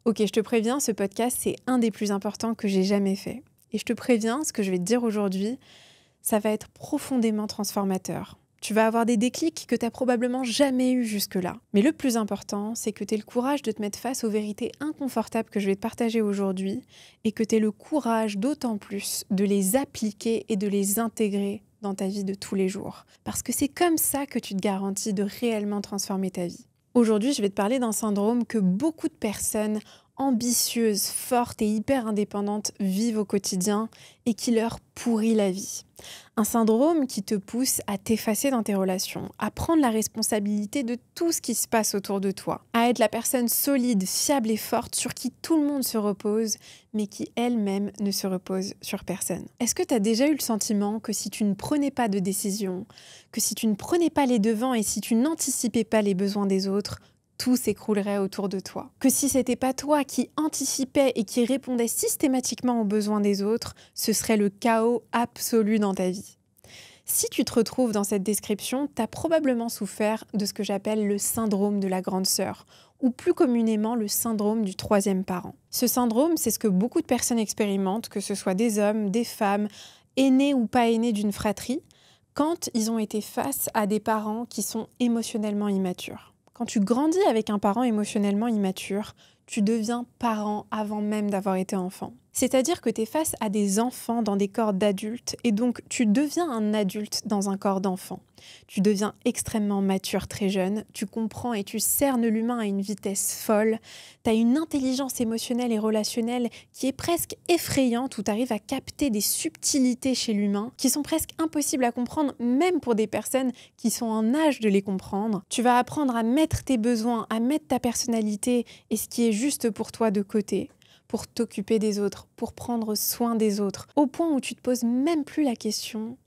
Ok, je te préviens, ce podcast, c'est un des plus importants que j'ai jamais fait. Et je te préviens, ce que je vais te dire aujourd'hui, ça va être profondément transformateur. Tu vas avoir des déclics que tu n'as probablement jamais eu jusque-là. Mais le plus important, c'est que tu aies le courage de te mettre face aux vérités inconfortables que je vais te partager aujourd'hui et que tu aies le courage d'autant plus de les appliquer et de les intégrer dans ta vie de tous les jours. Parce que c'est comme ça que tu te garantis de réellement transformer ta vie. Aujourd'hui, je vais te parler d'un syndrome que beaucoup de personnes ambitieuses, fortes et hyper indépendantes vivent au quotidien et qui leur pourrit la vie. Un syndrome qui te pousse à t'effacer dans tes relations, à prendre la responsabilité de tout ce qui se passe autour de toi, à être la personne solide, fiable et forte sur qui tout le monde se repose, mais qui elle-même ne se repose sur personne. Est-ce que tu as déjà eu le sentiment que si tu ne prenais pas de décision, que si tu ne prenais pas les devants et si tu n'anticipais pas les besoins des autres, tout s'écroulerait autour de toi? Que si c'était pas toi qui anticipais et qui répondais systématiquement aux besoins des autres, ce serait le chaos absolu dans ta vie. Si tu te retrouves dans cette description, tu as probablement souffert de ce que j'appelle le syndrome de la grande sœur, ou plus communément le syndrome du troisième parent. Ce syndrome, c'est ce que beaucoup de personnes expérimentent, que ce soit des hommes, des femmes, aînés ou pas aînés d'une fratrie, quand ils ont été face à des parents qui sont émotionnellement immatures. Quand tu grandis avec un parent émotionnellement immature, tu deviens parent avant même d'avoir été enfant. C'est-à-dire que tu es face à des enfants dans des corps d'adultes et donc tu deviens un adulte dans un corps d'enfant. Tu deviens extrêmement mature très jeune, tu comprends et tu cernes l'humain à une vitesse folle, tu as une intelligence émotionnelle et relationnelle qui est presque effrayante où tu arrives à capter des subtilités chez l'humain qui sont presque impossibles à comprendre même pour des personnes qui sont en âge de les comprendre. Tu vas apprendre à mettre tes besoins, à mettre ta personnalité et ce qui est juste pour toi de côté, pour t'occuper des autres, pour prendre soin des autres, au point où tu te poses même plus la question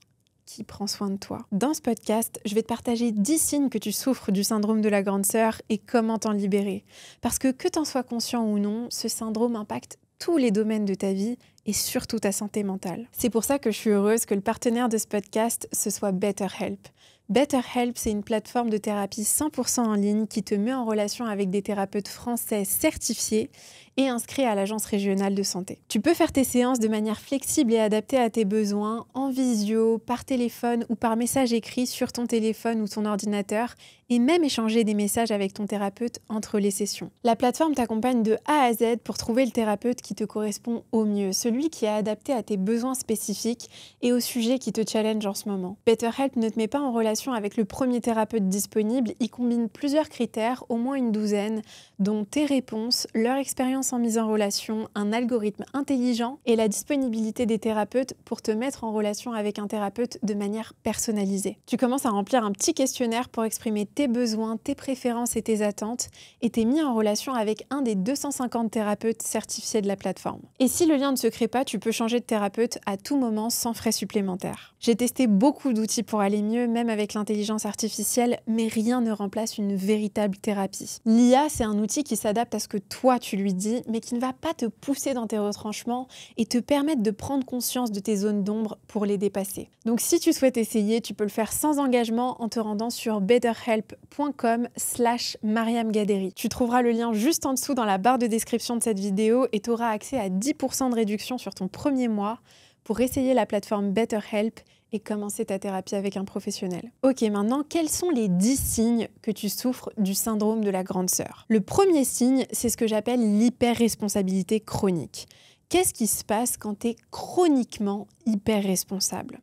qui prend soin de toi. Dans ce podcast, je vais te partager 10 signes que tu souffres du syndrome de la grande sœur et comment t'en libérer. Parce que t'en sois conscient ou non, ce syndrome impacte tous les domaines de ta vie et surtout ta santé mentale. C'est pour ça que je suis heureuse que le partenaire de ce podcast, ce soit BetterHelp. BetterHelp, c'est une plateforme de thérapie 100% en ligne qui te met en relation avec des thérapeutes français certifiés et inscrits à l'Agence régionale de santé. Tu peux faire tes séances de manière flexible et adaptée à tes besoins, en visio, par téléphone ou par message écrit sur ton téléphone ou ton ordinateur, et même échanger des messages avec ton thérapeute entre les sessions. La plateforme t'accompagne de A à Z pour trouver le thérapeute qui te correspond au mieux, celui qui est adapté à tes besoins spécifiques et au sujet qui te challenge en ce moment. BetterHelp ne te met pas en relation avec le premier thérapeute disponible, il combine plusieurs critères, au moins une douzaine, dont tes réponses, leur expérience en mise en relation, un algorithme intelligent et la disponibilité des thérapeutes pour te mettre en relation avec un thérapeute de manière personnalisée. Tu commences à remplir un petit questionnaire pour exprimer tes besoins, tes préférences et tes attentes et t'es mis en relation avec un des 250 thérapeutes certifiés de la plateforme. Et si le lien ne se crée pas, tu peux changer de thérapeute à tout moment sans frais supplémentaires. J'ai testé beaucoup d'outils pour aller mieux, même avec l'intelligence artificielle, mais rien ne remplace une véritable thérapie. L'IA, c'est un outil qui s'adapte à ce que toi tu lui dis, mais qui ne va pas te pousser dans tes retranchements et te permettre de prendre conscience de tes zones d'ombre pour les dépasser. Donc si tu souhaites essayer, tu peux le faire sans engagement en te rendant sur betterhelp.com/Mariam Gaderi. Tu trouveras le lien juste en dessous dans la barre de description de cette vidéo et tu auras accès à 10% de réduction sur ton premier mois pour essayer la plateforme BetterHelp et commencer ta thérapie avec un professionnel. Ok, maintenant, quels sont les 10 signes que tu souffres du syndrome de la grande sœur? Le premier signe, c'est ce que j'appelle l'hyper-responsabilité chronique. Qu'est-ce qui se passe quand tu es chroniquement hyper-responsable?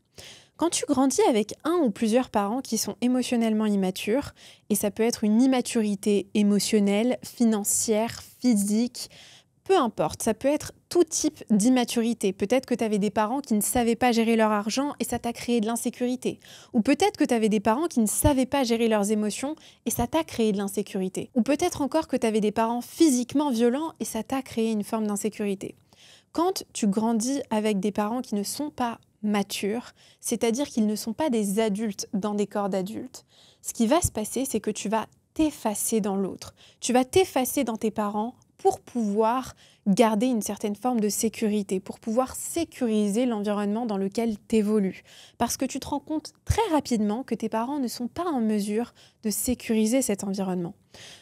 Quand tu grandis avec un ou plusieurs parents qui sont émotionnellement immatures, et ça peut être une immaturité émotionnelle, financière, physique, peu importe, ça peut être tout type d'immaturité. Peut-être que tu avais des parents qui ne savaient pas gérer leur argent et ça t'a créé de l'insécurité. Ou peut-être que tu avais des parents qui ne savaient pas gérer leurs émotions et ça t'a créé de l'insécurité. Ou peut-être encore que tu avais des parents physiquement violents et ça t'a créé une forme d'insécurité. Quand tu grandis avec des parents qui ne sont pas matures, c'est-à-dire qu'ils ne sont pas des adultes dans des corps d'adultes, ce qui va se passer, c'est que tu vas t'effacer dans l'autre. Tu vas t'effacer dans tes parents pour pouvoir garder une certaine forme de sécurité, pour pouvoir sécuriser l'environnement dans lequel tu évolues. Parce que tu te rends compte très rapidement que tes parents ne sont pas en mesure de sécuriser cet environnement.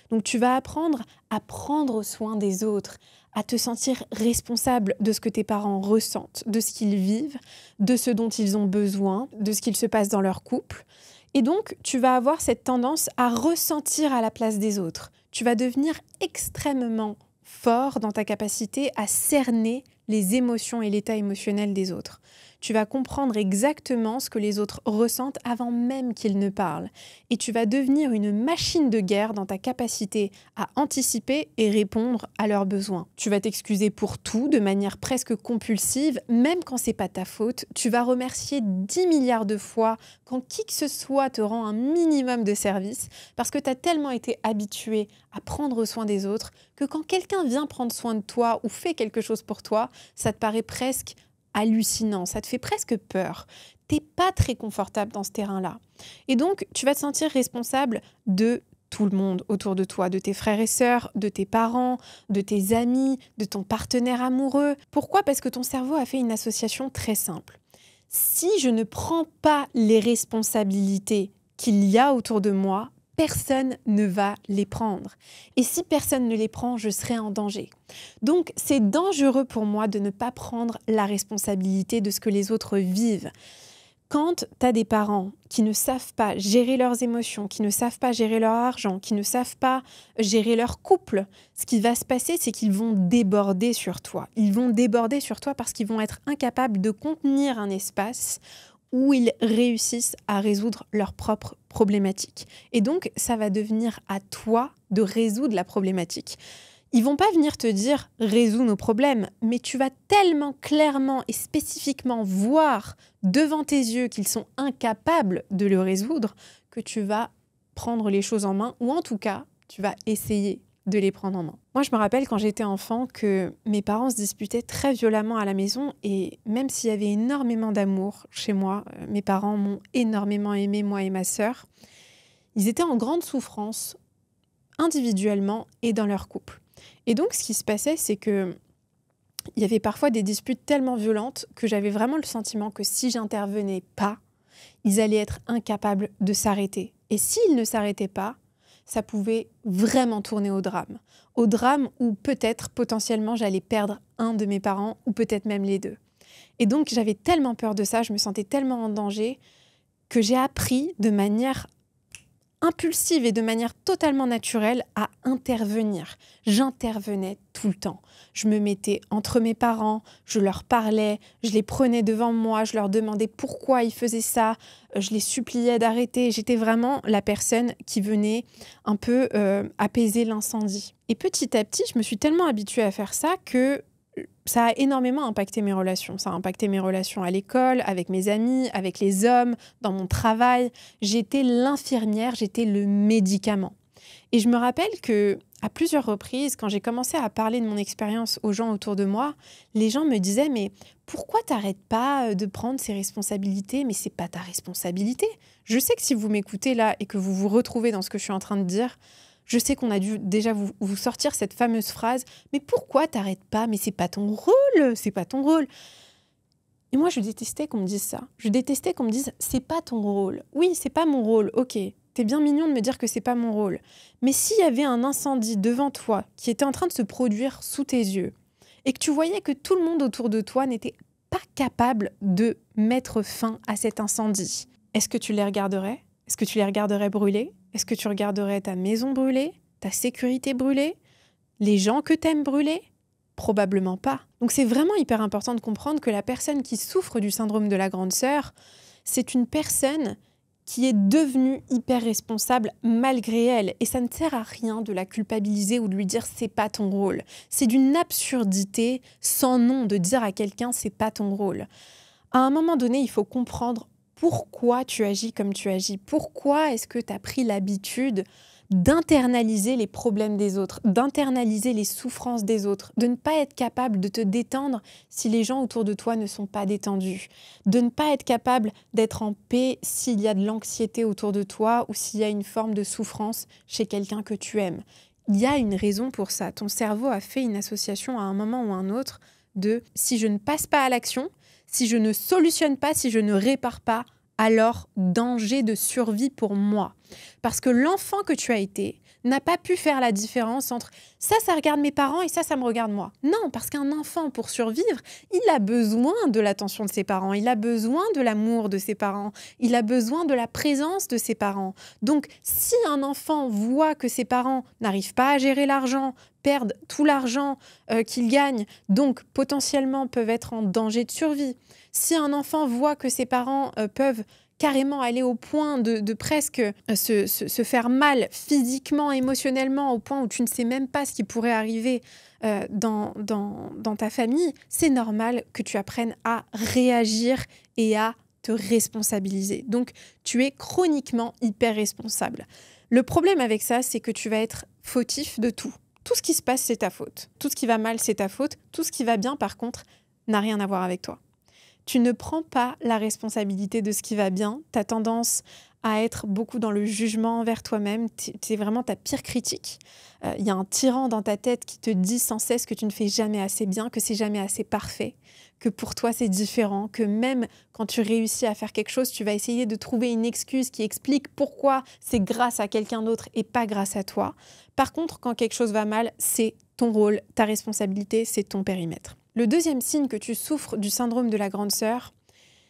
Donc tu vas apprendre à prendre soin des autres, à te sentir responsable de ce que tes parents ressentent, de ce qu'ils vivent, de ce dont ils ont besoin, de ce qu'il se passe dans leur couple. Et donc, tu vas avoir cette tendance à ressentir à la place des autres. Tu vas devenir extrêmement fort dans ta capacité à cerner les émotions et l'état émotionnel des autres. Tu vas comprendre exactement ce que les autres ressentent avant même qu'ils ne parlent. Et tu vas devenir une machine de guerre dans ta capacité à anticiper et répondre à leurs besoins. Tu vas t'excuser pour tout de manière presque compulsive, même quand c'est pas ta faute. Tu vas remercier 10 milliards de fois quand qui que ce soit te rend un minimum de service, parce que tu as tellement été habitué à prendre soin des autres que quand quelqu'un vient prendre soin de toi ou fait quelque chose pour toi, ça te paraît presque hallucinant, ça te fait presque peur. T'es pas très confortable dans ce terrain-là. Et donc, tu vas te sentir responsable de tout le monde autour de toi, de tes frères et sœurs, de tes parents, de tes amis, de ton partenaire amoureux. Pourquoi ? Parce que ton cerveau a fait une association très simple. Si je ne prends pas les responsabilités qu'il y a autour de moi, personne ne va les prendre. Et si personne ne les prend, je serai en danger. Donc, c'est dangereux pour moi de ne pas prendre la responsabilité de ce que les autres vivent. Quand tu as des parents qui ne savent pas gérer leurs émotions, qui ne savent pas gérer leur argent, qui ne savent pas gérer leur couple, ce qui va se passer, c'est qu'ils vont déborder sur toi. Ils vont déborder sur toi parce qu'ils vont être incapables de contenir un espace où ils réussissent à résoudre leurs propres problématiques. Et donc, ça va devenir à toi de résoudre la problématique. Ils vont pas venir te dire « résous nos problèmes », mais tu vas tellement clairement et spécifiquement voir devant tes yeux qu'ils sont incapables de le résoudre que tu vas prendre les choses en main, ou en tout cas, tu vas essayer de les prendre en main. Moi, je me rappelle quand j'étais enfant que mes parents se disputaient très violemment à la maison, et même s'il y avait énormément d'amour chez moi, mes parents m'ont énormément aimé, moi et ma sœur, ils étaient en grande souffrance individuellement et dans leur couple. Et donc, ce qui se passait, c'est que il y avait parfois des disputes tellement violentes que j'avais vraiment le sentiment que si j'intervenais pas, ils allaient être incapables de s'arrêter. Et s'ils ne s'arrêtaient pas, ça pouvait vraiment tourner au drame. Au drame où peut-être, potentiellement, j'allais perdre un de mes parents ou peut-être même les deux. Et donc, j'avais tellement peur de ça, je me sentais tellement en danger que j'ai appris de manière impulsive et de manière totalement naturelle à intervenir. J'intervenais tout le temps. Je me mettais entre mes parents, je leur parlais, je les prenais devant moi, je leur demandais pourquoi ils faisaient ça, je les suppliais d'arrêter. J'étais vraiment la personne qui venait un peu apaiser l'incendie. Et petit à petit, je me suis tellement habituée à faire ça que ça a énormément impacté mes relations. Ça a impacté mes relations à l'école, avec mes amis, avec les hommes, dans mon travail. J'étais l'infirmière, j'étais le médicament. Et je me rappelle que à plusieurs reprises, quand j'ai commencé à parler de mon expérience aux gens autour de moi, les gens me disaient « Mais pourquoi t'arrêtes pas de prendre ces responsabilités ? Mais c'est pas ta responsabilité. » Je sais que si vous m'écoutez là et que vous vous retrouvez dans ce que je suis en train de dire, je sais qu'on a dû déjà vous sortir cette fameuse phrase « Mais pourquoi t'arrêtes pas ? Mais c'est pas ton rôle, c'est pas ton rôle. » Et moi, je détestais qu'on me dise ça. Je détestais qu'on me dise « C'est pas ton rôle. » Oui, c'est pas mon rôle, ok. T'es bien mignon de me dire que c'est pas mon rôle. Mais s'il y avait un incendie devant toi qui était en train de se produire sous tes yeux et que tu voyais que tout le monde autour de toi n'était pas capable de mettre fin à cet incendie, est-ce que tu les regarderais ? Est-ce que tu les regarderais brûler ? Est-ce que tu regarderais ta maison brûler, ta sécurité brûler, les gens que t'aimes brûler ? Probablement pas. Donc c'est vraiment hyper important de comprendre que la personne qui souffre du syndrome de la grande sœur, c'est une personne qui est devenue hyper responsable malgré elle. Et ça ne sert à rien de la culpabiliser ou de lui dire « c'est pas ton rôle ». C'est d'une absurdité sans nom de dire à quelqu'un « c'est pas ton rôle ». À un moment donné, il faut comprendre pourquoi tu agis comme tu agis. Pourquoi est-ce que tu as pris l'habitude d'internaliser les problèmes des autres, d'internaliser les souffrances des autres, de ne pas être capable de te détendre si les gens autour de toi ne sont pas détendus, de ne pas être capable d'être en paix s'il y a de l'anxiété autour de toi ou s'il y a une forme de souffrance chez quelqu'un que tu aimes. Il y a une raison pour ça. Ton cerveau a fait une association à un moment ou à un autre de « si je ne passe pas à l'action », si je ne solutionne pas, si je ne répare pas, alors danger de survie pour moi. Parce que l'enfant que tu as été n'a pas pu faire la différence entre ça regarde mes parents et ça me regarde moi. Non, parce qu'un enfant, pour survivre, il a besoin de l'attention de ses parents, il a besoin de l'amour de ses parents, il a besoin de la présence de ses parents. Donc, si un enfant voit que ses parents n'arrivent pas à gérer l'argent, perdent tout l'argent qu'ils gagnent, donc potentiellement peuvent être en danger de survie. Si un enfant voit que ses parents peuvent carrément aller au point de presque se faire mal physiquement, émotionnellement, au point où tu ne sais même pas ce qui pourrait arriver dans ta famille, c'est normal que tu apprennes à réagir et à te responsabiliser. Donc, tu es chroniquement hyper responsable. Le problème avec ça, c'est que tu vas être fautif de tout. Tout ce qui se passe, c'est ta faute. Tout ce qui va mal, c'est ta faute. Tout ce qui va bien, par contre, n'a rien à voir avec toi. Tu ne prends pas la responsabilité de ce qui va bien. Tu as tendance à être beaucoup dans le jugement envers toi-même. C'est vraiment ta pire critique. Il y a un tyran dans ta tête qui te dit sans cesse que tu ne fais jamais assez bien, que c'est jamais assez parfait, que pour toi c'est différent, que même quand tu réussis à faire quelque chose, tu vas essayer de trouver une excuse qui explique pourquoi c'est grâce à quelqu'un d'autre et pas grâce à toi. Par contre, quand quelque chose va mal, c'est ton rôle, ta responsabilité, c'est ton périmètre. Le deuxième signe que tu souffres du syndrome de la grande sœur,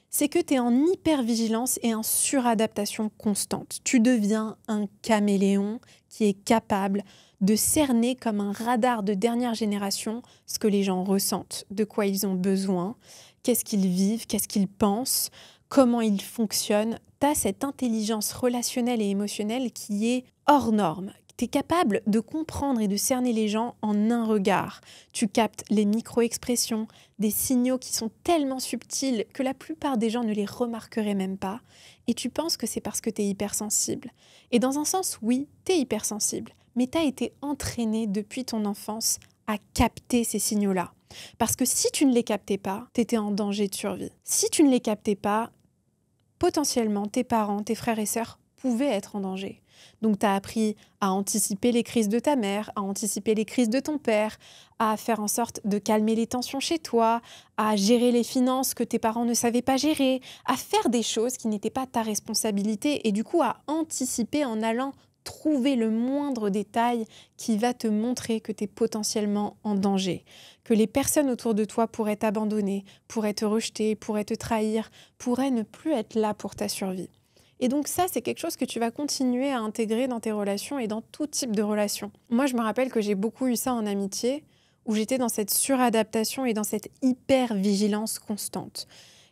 c'est que tu es en hypervigilance et en suradaptation constante. Tu deviens un caméléon qui est capable de cerner comme un radar de dernière génération ce que les gens ressentent, de quoi ils ont besoin, qu'est-ce qu'ils vivent, qu'est-ce qu'ils pensent, comment ils fonctionnent. Tu as cette intelligence relationnelle et émotionnelle qui est hors norme. Tu es capable de comprendre et de cerner les gens en un regard. Tu captes les micro-expressions, des signaux qui sont tellement subtils que la plupart des gens ne les remarqueraient même pas. Et tu penses que c'est parce que tu es hypersensible. Et dans un sens, oui, tu es hypersensible. Mais tu as été entraîné depuis ton enfance à capter ces signaux-là. Parce que si tu ne les captais pas, tu étais en danger de survie. Si tu ne les captais pas, potentiellement, tes parents, tes frères et sœurs pouvaient être en danger. Donc, tu as appris à anticiper les crises de ta mère, à anticiper les crises de ton père, à faire en sorte de calmer les tensions chez toi, à gérer les finances que tes parents ne savaient pas gérer, à faire des choses qui n'étaient pas ta responsabilité et du coup à anticiper en allant trouver le moindre détail qui va te montrer que tu es potentiellement en danger, que les personnes autour de toi pourraient t'abandonner, pourraient te rejeter, pourraient te trahir, pourraient ne plus être là pour ta survie. Et donc ça, c'est quelque chose que tu vas continuer à intégrer dans tes relations et dans tout type de relations. Moi, je me rappelle que j'ai beaucoup eu ça en amitié, où j'étais dans cette suradaptation et dans cette hyper-vigilance constante.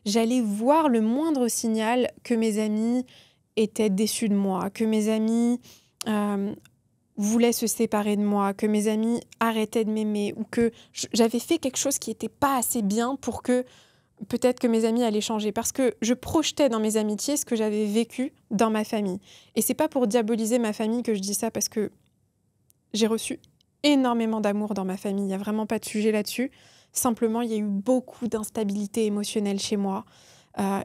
J'allais voir le moindre signal que mes amis étaient déçus de moi, que mes amis voulaient se séparer de moi, que mes amis arrêtaient de m'aimer, ou que j'avais fait quelque chose qui n'était pas assez bien pour que peut-être que mes amis allaient changer, parce que je projetais dans mes amitiés ce que j'avais vécu dans ma famille. Et c'est pas pour diaboliser ma famille que je dis ça, parce que j'ai reçu énormément d'amour dans ma famille. Il n'y a vraiment pas de sujet là-dessus. Simplement, il y a eu beaucoup d'instabilité émotionnelle chez moi.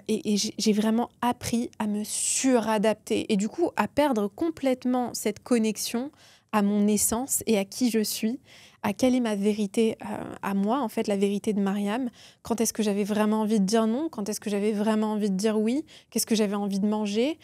Et j'ai vraiment appris à me suradapter et du coup à perdre complètement cette connexion à mon essence et à qui je suis, à quelle est ma vérité à moi, en fait, la vérité de Mariam. Quand est-ce que j'avais vraiment envie de dire non? Quand est-ce que j'avais vraiment envie de dire oui? Qu'est-ce que j'avais envie de manger?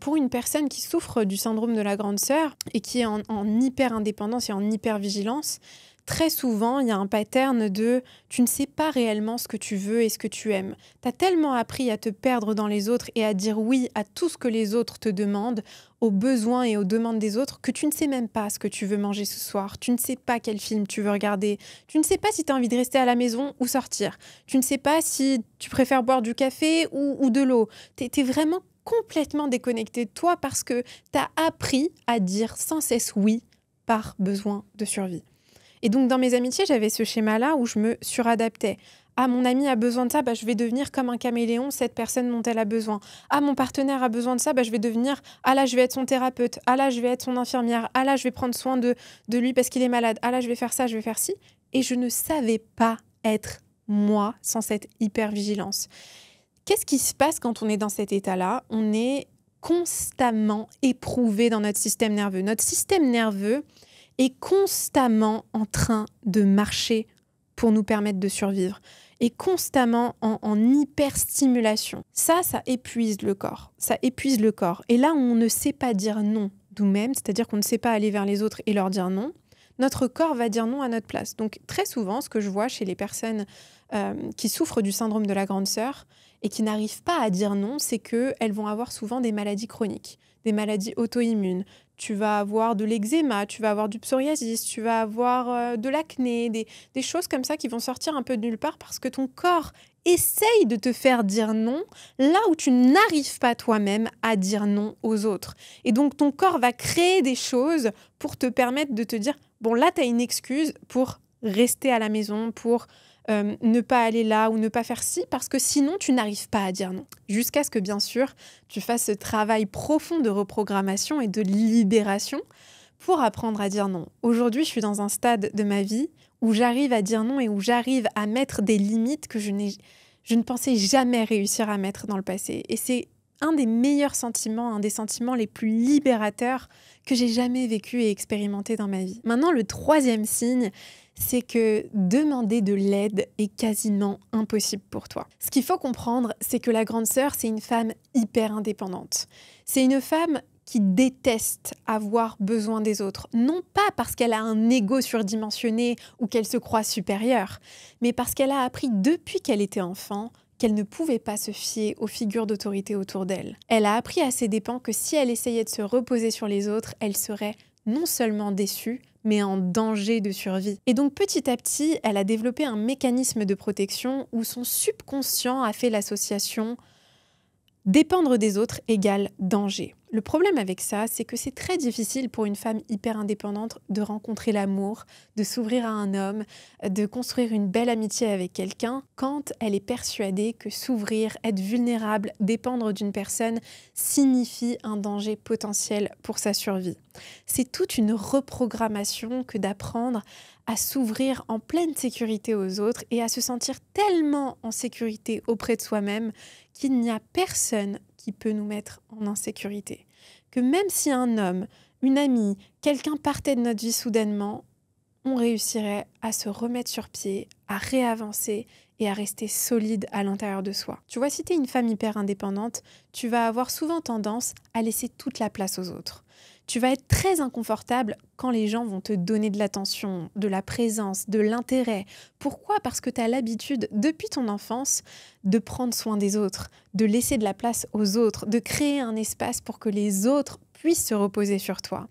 Pour une personne qui souffre du syndrome de la grande sœur et qui est en hyper-indépendance et en hyper-vigilance, très souvent, il y a un pattern de tu ne sais pas réellement ce que tu veux et ce que tu aimes. Tu as tellement appris à te perdre dans les autres et à dire oui à tout ce que les autres te demandent, aux besoins et aux demandes des autres, que tu ne sais même pas ce que tu veux manger ce soir. Tu ne sais pas quel film tu veux regarder. Tu ne sais pas si tu as envie de rester à la maison ou sortir. Tu ne sais pas si tu préfères boire du café ou de l'eau. Tu es vraiment complètement déconnecté de toi parce que tu as appris à dire sans cesse oui par besoin de survie. Et donc, dans mes amitiés, j'avais ce schéma-là où je me suradaptais. Ah, mon ami a besoin de ça, je vais devenir comme un caméléon, cette personne dont elle a besoin. Ah, mon partenaire a besoin de ça, je vais devenir... Ah là, je vais être son thérapeute. Ah là, je vais être son infirmière. Ah là, je vais prendre soin de lui parce qu'il est malade. Ah là, je vais faire ça, je vais faire ci. Et je ne savais pas être moi sans cette hypervigilance. Qu'est-ce qui se passe quand on est dans cet état-là? On est constamment éprouvé dans notre système nerveux. Notre système nerveux est constamment en train de marcher pour nous permettre de survivre, est constamment en hyperstimulation. Ça épuise le corps. Ça épuise le corps. Et là, on ne sait pas dire non nous-mêmes, c'est-à-dire qu'on ne sait pas aller vers les autres et leur dire non, notre corps va dire non à notre place. Donc très souvent, ce que je vois chez les personnes qui souffrent du syndrome de la grande sœur et qui n'arrivent pas à dire non, c'est qu'elles vont avoir souvent des maladies chroniques, des maladies auto-immunes. Tu vas avoir de l'eczéma, tu vas avoir du psoriasis, tu vas avoir de l'acné, des choses comme ça qui vont sortir un peu de nulle part parce que ton corps essaye de te faire dire non là où tu n'arrives pas toi-même à dire non aux autres. Et donc ton corps va créer des choses pour te permettre de te dire « bon là, tu as une excuse pour rester à la maison, pour ne pas aller là ou ne pas faire ci parce que sinon tu n'arrives pas à dire non. » Jusqu'à ce que bien sûr tu fasses ce travail profond de reprogrammation et de libération pour apprendre à dire non. Aujourd'hui, je suis dans un stade de ma vie où j'arrive à dire non et où j'arrive à mettre des limites que je ne pensais jamais réussir à mettre dans le passé. Et c'est un des meilleurs sentiments, un des sentiments les plus libérateurs que j'ai jamais vécu et expérimenté dans ma vie. Maintenant, le troisième signe, c'est que demander de l'aide est quasiment impossible pour toi. Ce qu'il faut comprendre, c'est que la grande sœur, c'est une femme hyper indépendante. C'est une femme qui déteste avoir besoin des autres. Non pas parce qu'elle a un ego surdimensionné ou qu'elle se croit supérieure, mais parce qu'elle a appris depuis qu'elle était enfant qu'elle ne pouvait pas se fier aux figures d'autorité autour d'elle. Elle a appris à ses dépens que si elle essayait de se reposer sur les autres, elle serait non seulement déçue, mais en danger de survie. Et donc petit à petit, elle a développé un mécanisme de protection où son subconscient a fait l'association dépendre des autres égale danger. Le problème avec ça, c'est que c'est très difficile pour une femme hyper indépendante de rencontrer l'amour, de s'ouvrir à un homme, de construire une belle amitié avec quelqu'un quand elle est persuadée que s'ouvrir, être vulnérable, dépendre d'une personne signifie un danger potentiel pour sa survie. C'est toute une reprogrammation que d'apprendre à s'ouvrir en pleine sécurité aux autres et à se sentir tellement en sécurité auprès de soi-même qu'il n'y a personne qui peut nous mettre en insécurité. Que même si un homme, une amie, quelqu'un partait de notre vie soudainement, on réussirait à se remettre sur pied, à réavancer et à rester solide à l'intérieur de soi. Tu vois, si tu es une femme hyper indépendante, tu vas avoir souvent tendance à laisser toute la place aux autres. Tu vas être très inconfortable quand les gens vont te donner de l'attention, de la présence, de l'intérêt. Pourquoi ? Parce que tu as l'habitude, depuis ton enfance, de prendre soin des autres, de laisser de la place aux autres, de créer un espace pour que les autres puissent se reposer sur toi.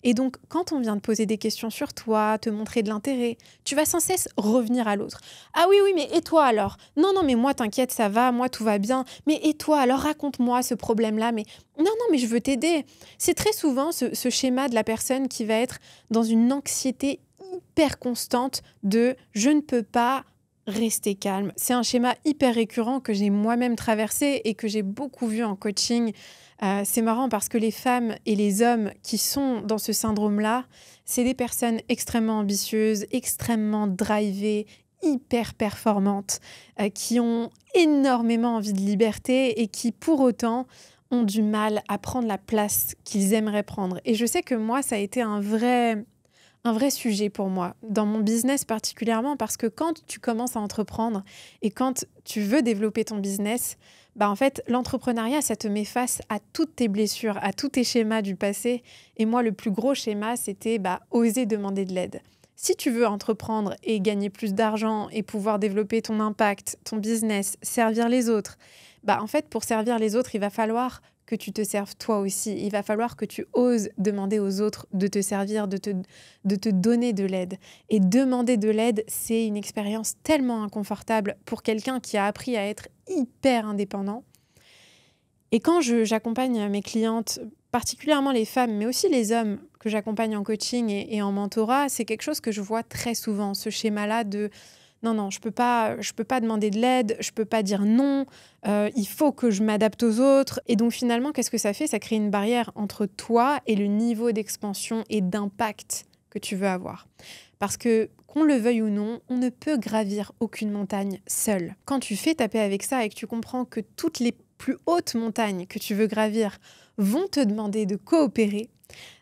Et donc, quand on vient te poser des questions sur toi, te montrer de l'intérêt, tu vas sans cesse revenir à l'autre. « Ah oui, mais et toi alors ? Non, mais moi, t'inquiète, ça va, moi, tout va bien. Mais et toi alors, raconte-moi ce problème-là. Mais non, mais je veux t'aider. » C'est très souvent ce schéma de la personne qui va être dans une anxiété hyper constante de « je ne peux pas ». Rester calme. C'est un schéma hyper récurrent que j'ai moi-même traversé et que j'ai beaucoup vu en coaching. C'est marrant parce que les femmes et les hommes qui sont dans ce syndrome-là, c'est des personnes extrêmement ambitieuses, extrêmement drivées, hyper performantes, qui ont énormément envie de liberté et qui, pour autant, ont du mal à prendre la place qu'ils aimeraient prendre. Et je sais que moi, ça a été un vrai sujet pour moi, dans mon business particulièrement, parce que quand tu commences à entreprendre et quand tu veux développer ton business, en fait, l'entrepreneuriat, ça te met face à toutes tes blessures, à tous tes schémas du passé. Et moi, le plus gros schéma, c'était oser demander de l'aide. Si tu veux entreprendre et gagner plus d'argent et pouvoir développer ton impact, ton business, servir les autres, en fait, pour servir les autres, il va falloir que tu te serves toi aussi. Il va falloir que tu oses demander aux autres de te servir, de te donner de l'aide. Et demander de l'aide, c'est une expérience tellement inconfortable pour quelqu'un qui a appris à être hyper indépendant. Et quand j'accompagne mes clientes, particulièrement les femmes, mais aussi les hommes que j'accompagne en coaching et en mentorat, c'est quelque chose que je vois très souvent, ce schéma-là de non, je peux pas demander de l'aide, je peux pas dire non, il faut que je m'adapte aux autres. Et donc finalement, qu'est-ce que ça fait ? Ça crée une barrière entre toi et le niveau d'expansion et d'impact que tu veux avoir. Parce que, qu'on le veuille ou non, on ne peut gravir aucune montagne seul. Quand tu fais ta paix avec ça et que tu comprends que toutes les plus hautes montagnes que tu veux gravir vont te demander de coopérer,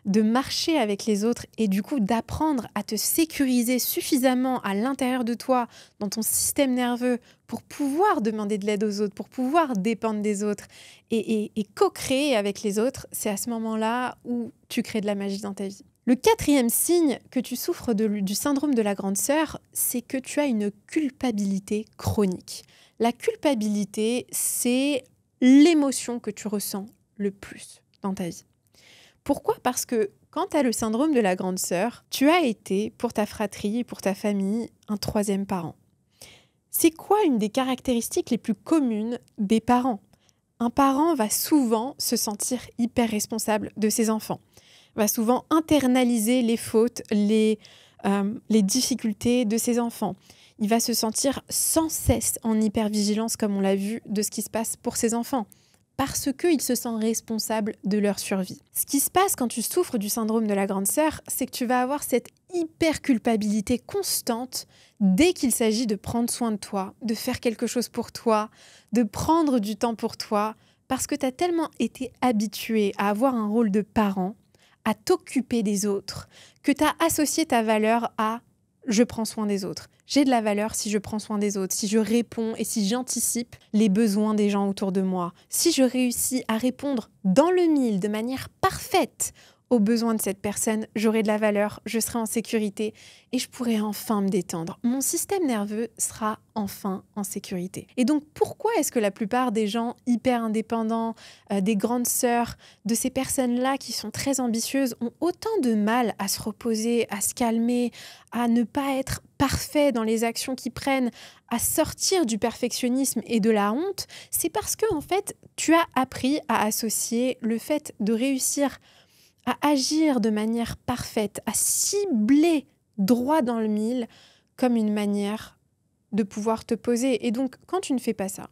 de marcher avec les autres et du coup d'apprendre à te sécuriser suffisamment à l'intérieur de toi, dans ton système nerveux, pour pouvoir demander de l'aide aux autres, pour pouvoir dépendre des autres et co-créer avec les autres, c'est à ce moment-là où tu crées de la magie dans ta vie. Le quatrième signe que tu souffres du syndrome de la grande sœur, c'est que tu as une culpabilité chronique. La culpabilité, c'est l'émotion que tu ressens le plus dans ta vie. Pourquoi ? Parce que quand tu as le syndrome de la grande sœur, tu as été, pour ta fratrie et pour ta famille, un troisième parent. C'est quoi une des caractéristiques les plus communes des parents ? Un parent va souvent se sentir hyper responsable de ses enfants, va souvent internaliser les fautes, les difficultés de ses enfants. Il va se sentir sans cesse en hypervigilance, comme on l'a vu, de ce qui se passe pour ses enfants, parce qu'il se sent responsable de leur survie. Ce qui se passe quand tu souffres du syndrome de la grande sœur, c'est que tu vas avoir cette hyper-culpabilité constante dès qu'il s'agit de prendre soin de toi, de faire quelque chose pour toi, de prendre du temps pour toi, parce que tu as tellement été habitué à avoir un rôle de parent, à t'occuper des autres, que tu as associé ta valeur à « je prends soin des autres ». J'ai de la valeur si je prends soin des autres, si je réponds et si j'anticipe les besoins des gens autour de moi, si je réussis à répondre dans le mille de manière parfaite aux besoins de cette personne, j'aurai de la valeur, je serai en sécurité et je pourrai enfin me détendre. Mon système nerveux sera enfin en sécurité. Et donc, pourquoi est-ce que la plupart des gens hyper indépendants, des grandes sœurs, de ces personnes-là qui sont très ambitieuses, ont autant de mal à se reposer, à se calmer, à ne pas être parfaits dans les actions qu'ils prennent, à sortir du perfectionnisme et de la honte? C'est parce que, en fait, tu as appris à associer le fait de réussir à agir de manière parfaite, à cibler droit dans le mille comme une manière de pouvoir te poser. Et donc, quand tu ne fais pas ça,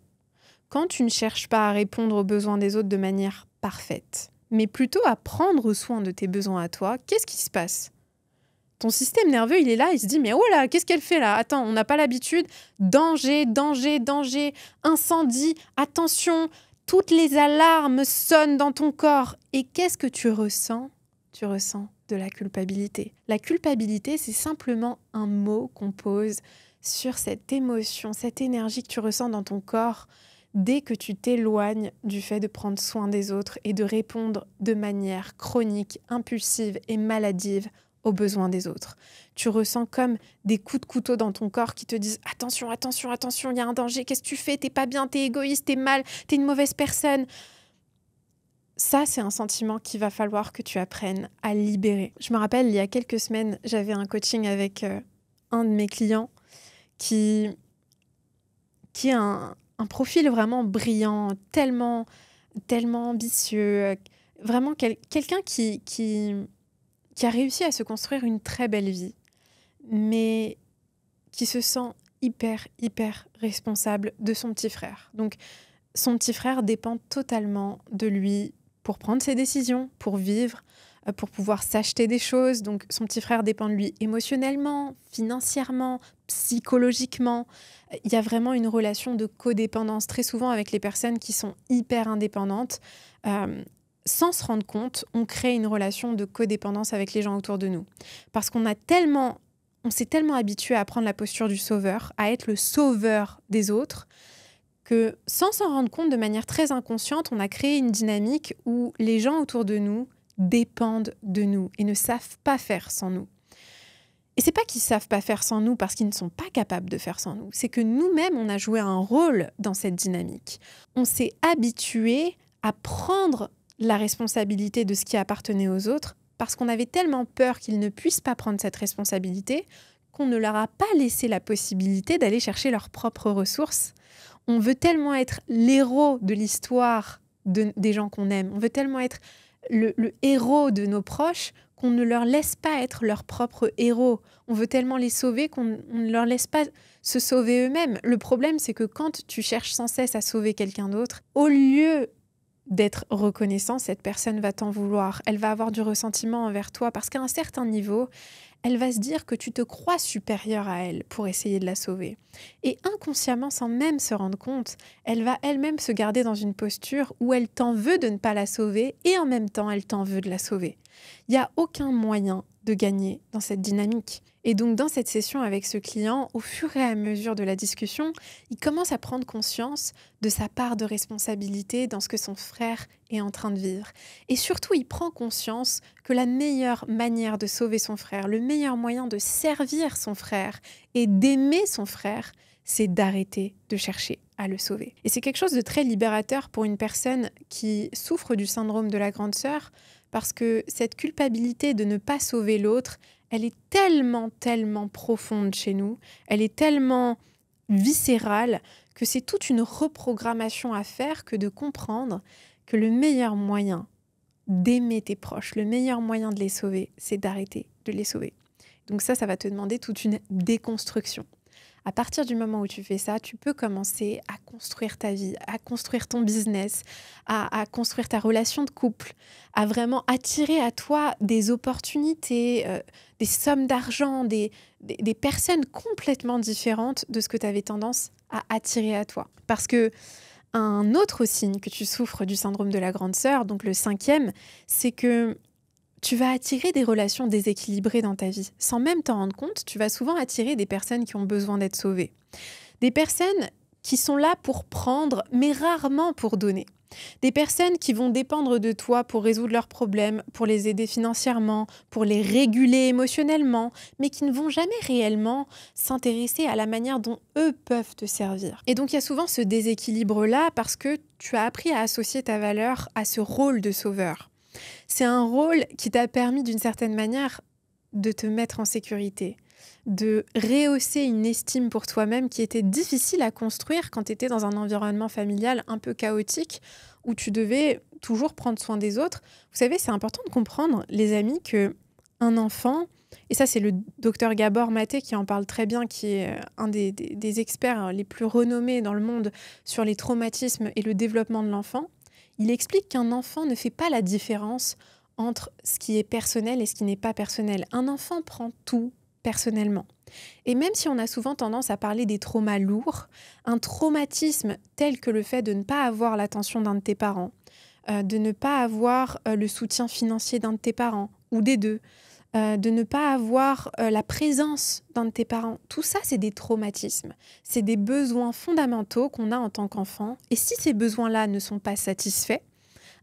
quand tu ne cherches pas à répondre aux besoins des autres de manière parfaite, mais plutôt à prendre soin de tes besoins à toi, qu'est-ce qui se passe ? Ton système nerveux, il est là, il se dit « Mais oh là, qu'est-ce qu'elle fait là ? Attends, on n'a pas l'habitude. Danger, danger, danger, incendie, attention !» Toutes les alarmes sonnent dans ton corps. Et qu'est-ce que tu ressens ? Tu ressens de la culpabilité. La culpabilité, c'est simplement un mot qu'on pose sur cette émotion, cette énergie que tu ressens dans ton corps dès que tu t'éloignes du fait de prendre soin des autres et de répondre de manière chronique, impulsive et maladive aux besoins des autres. Tu ressens comme des coups de couteau dans ton corps qui te disent « Attention, attention, attention, il y a un danger, qu'est-ce que tu fais ? T'es pas bien, t'es égoïste, t'es mal, t'es une mauvaise personne. » Ça, c'est un sentiment qu'il va falloir que tu apprennes à libérer. Je me rappelle, il y a quelques semaines, j'avais un coaching avec un de mes clients qui a un profil vraiment brillant, tellement ambitieux, vraiment quelqu'un qui a réussi à se construire une très belle vie, mais qui se sent hyper responsable de son petit frère. Donc, son petit frère dépend totalement de lui pour prendre ses décisions, pour vivre, pour pouvoir s'acheter des choses. Donc, son petit frère dépend de lui émotionnellement, financièrement, psychologiquement. Il y a vraiment une relation de codépendance très souvent avec les personnes qui sont hyper indépendantes. Sans se rendre compte, on crée une relation de codépendance avec les gens autour de nous. Parce qu'on s'est tellement habitué à prendre la posture du sauveur, à être le sauveur des autres, que sans s'en rendre compte de manière très inconsciente, on a créé une dynamique où les gens autour de nous dépendent de nous et ne savent pas faire sans nous. Et c'est pas qu'ils savent pas faire sans nous parce qu'ils ne sont pas capables de faire sans nous, c'est que nous-mêmes, on a joué un rôle dans cette dynamique. On s'est habitué à prendre la responsabilité de ce qui appartenait aux autres parce qu'on avait tellement peur qu'ils ne puissent pas prendre cette responsabilité qu'on ne leur a pas laissé la possibilité d'aller chercher leurs propres ressources. On veut tellement être l'héros de l'histoire des gens qu'on aime. On veut tellement être le héros de nos proches qu'on ne leur laisse pas être leur propre héros. On veut tellement les sauver qu'on ne leur laisse pas se sauver eux-mêmes. Le problème, c'est que quand tu cherches sans cesse à sauver quelqu'un d'autre, au lieu d'être reconnaissant, cette personne va t'en vouloir. Elle va avoir du ressentiment envers toi parce qu'à un certain niveau, elle va se dire que tu te crois supérieur à elle pour essayer de la sauver. Et inconsciemment, sans même se rendre compte, elle va elle-même se garder dans une posture où elle t'en veut de ne pas la sauver et en même temps, elle t'en veut de la sauver. Il n'y a aucun moyen de gagner dans cette dynamique. Et donc, dans cette session avec ce client, au fur et à mesure de la discussion, il commence à prendre conscience de sa part de responsabilité dans ce que son frère est en train de vivre. Et surtout, il prend conscience que la meilleure manière de sauver son frère, le meilleur moyen de servir son frère et d'aimer son frère, c'est d'arrêter de chercher à le sauver. Et c'est quelque chose de très libérateur pour une personne qui souffre du syndrome de la grande sœur, parce que cette culpabilité de ne pas sauver l'autre, elle est tellement, tellement profonde chez nous, elle est tellement viscérale que c'est toute une reprogrammation à faire que de comprendre que le meilleur moyen d'aimer tes proches, le meilleur moyen de les sauver, c'est d'arrêter de les sauver. Donc ça va te demander toute une déconstruction. À partir du moment où tu fais ça, tu peux commencer à construire ta vie, à construire ton business, à construire ta relation de couple, à vraiment attirer à toi des opportunités, des sommes d'argent, des personnes complètement différentes de ce que tu avais tendance à attirer à toi. Parce que un autre signe que tu souffres du syndrome de la grande sœur, donc le 5e, c'est que tu vas attirer des relations déséquilibrées dans ta vie. Sans même t'en rendre compte, tu vas souvent attirer des personnes qui ont besoin d'être sauvées. Des personnes qui sont là pour prendre, mais rarement pour donner. Des personnes qui vont dépendre de toi pour résoudre leurs problèmes, pour les aider financièrement, pour les réguler émotionnellement, mais qui ne vont jamais réellement s'intéresser à la manière dont eux peuvent te servir. Et donc il y a souvent ce déséquilibre-là parce que tu as appris à associer ta valeur à ce rôle de sauveur. C'est un rôle qui t'a permis d'une certaine manière de te mettre en sécurité, de rehausser une estime pour toi-même qui était difficile à construire quand tu étais dans un environnement familial un peu chaotique où tu devais toujours prendre soin des autres. Vous savez, c'est important de comprendre, les amis, qu'un enfant, et ça c'est le docteur Gabor Maté qui en parle très bien, qui est un des experts les plus renommés dans le monde sur les traumatismes et le développement de l'enfant. Il explique qu'un enfant ne fait pas la différence entre ce qui est personnel et ce qui n'est pas personnel. Un enfant prend tout personnellement. Et même si on a souvent tendance à parler des traumas lourds, un traumatisme tel que le fait de ne pas avoir l'attention d'un de tes parents, de ne pas avoir le soutien financier d'un de tes parents ou des deux, de ne pas avoir la présence d'un de tes parents. Tout ça, c'est des traumatismes. C'est des besoins fondamentaux qu'on a en tant qu'enfant. Et si ces besoins-là ne sont pas satisfaits,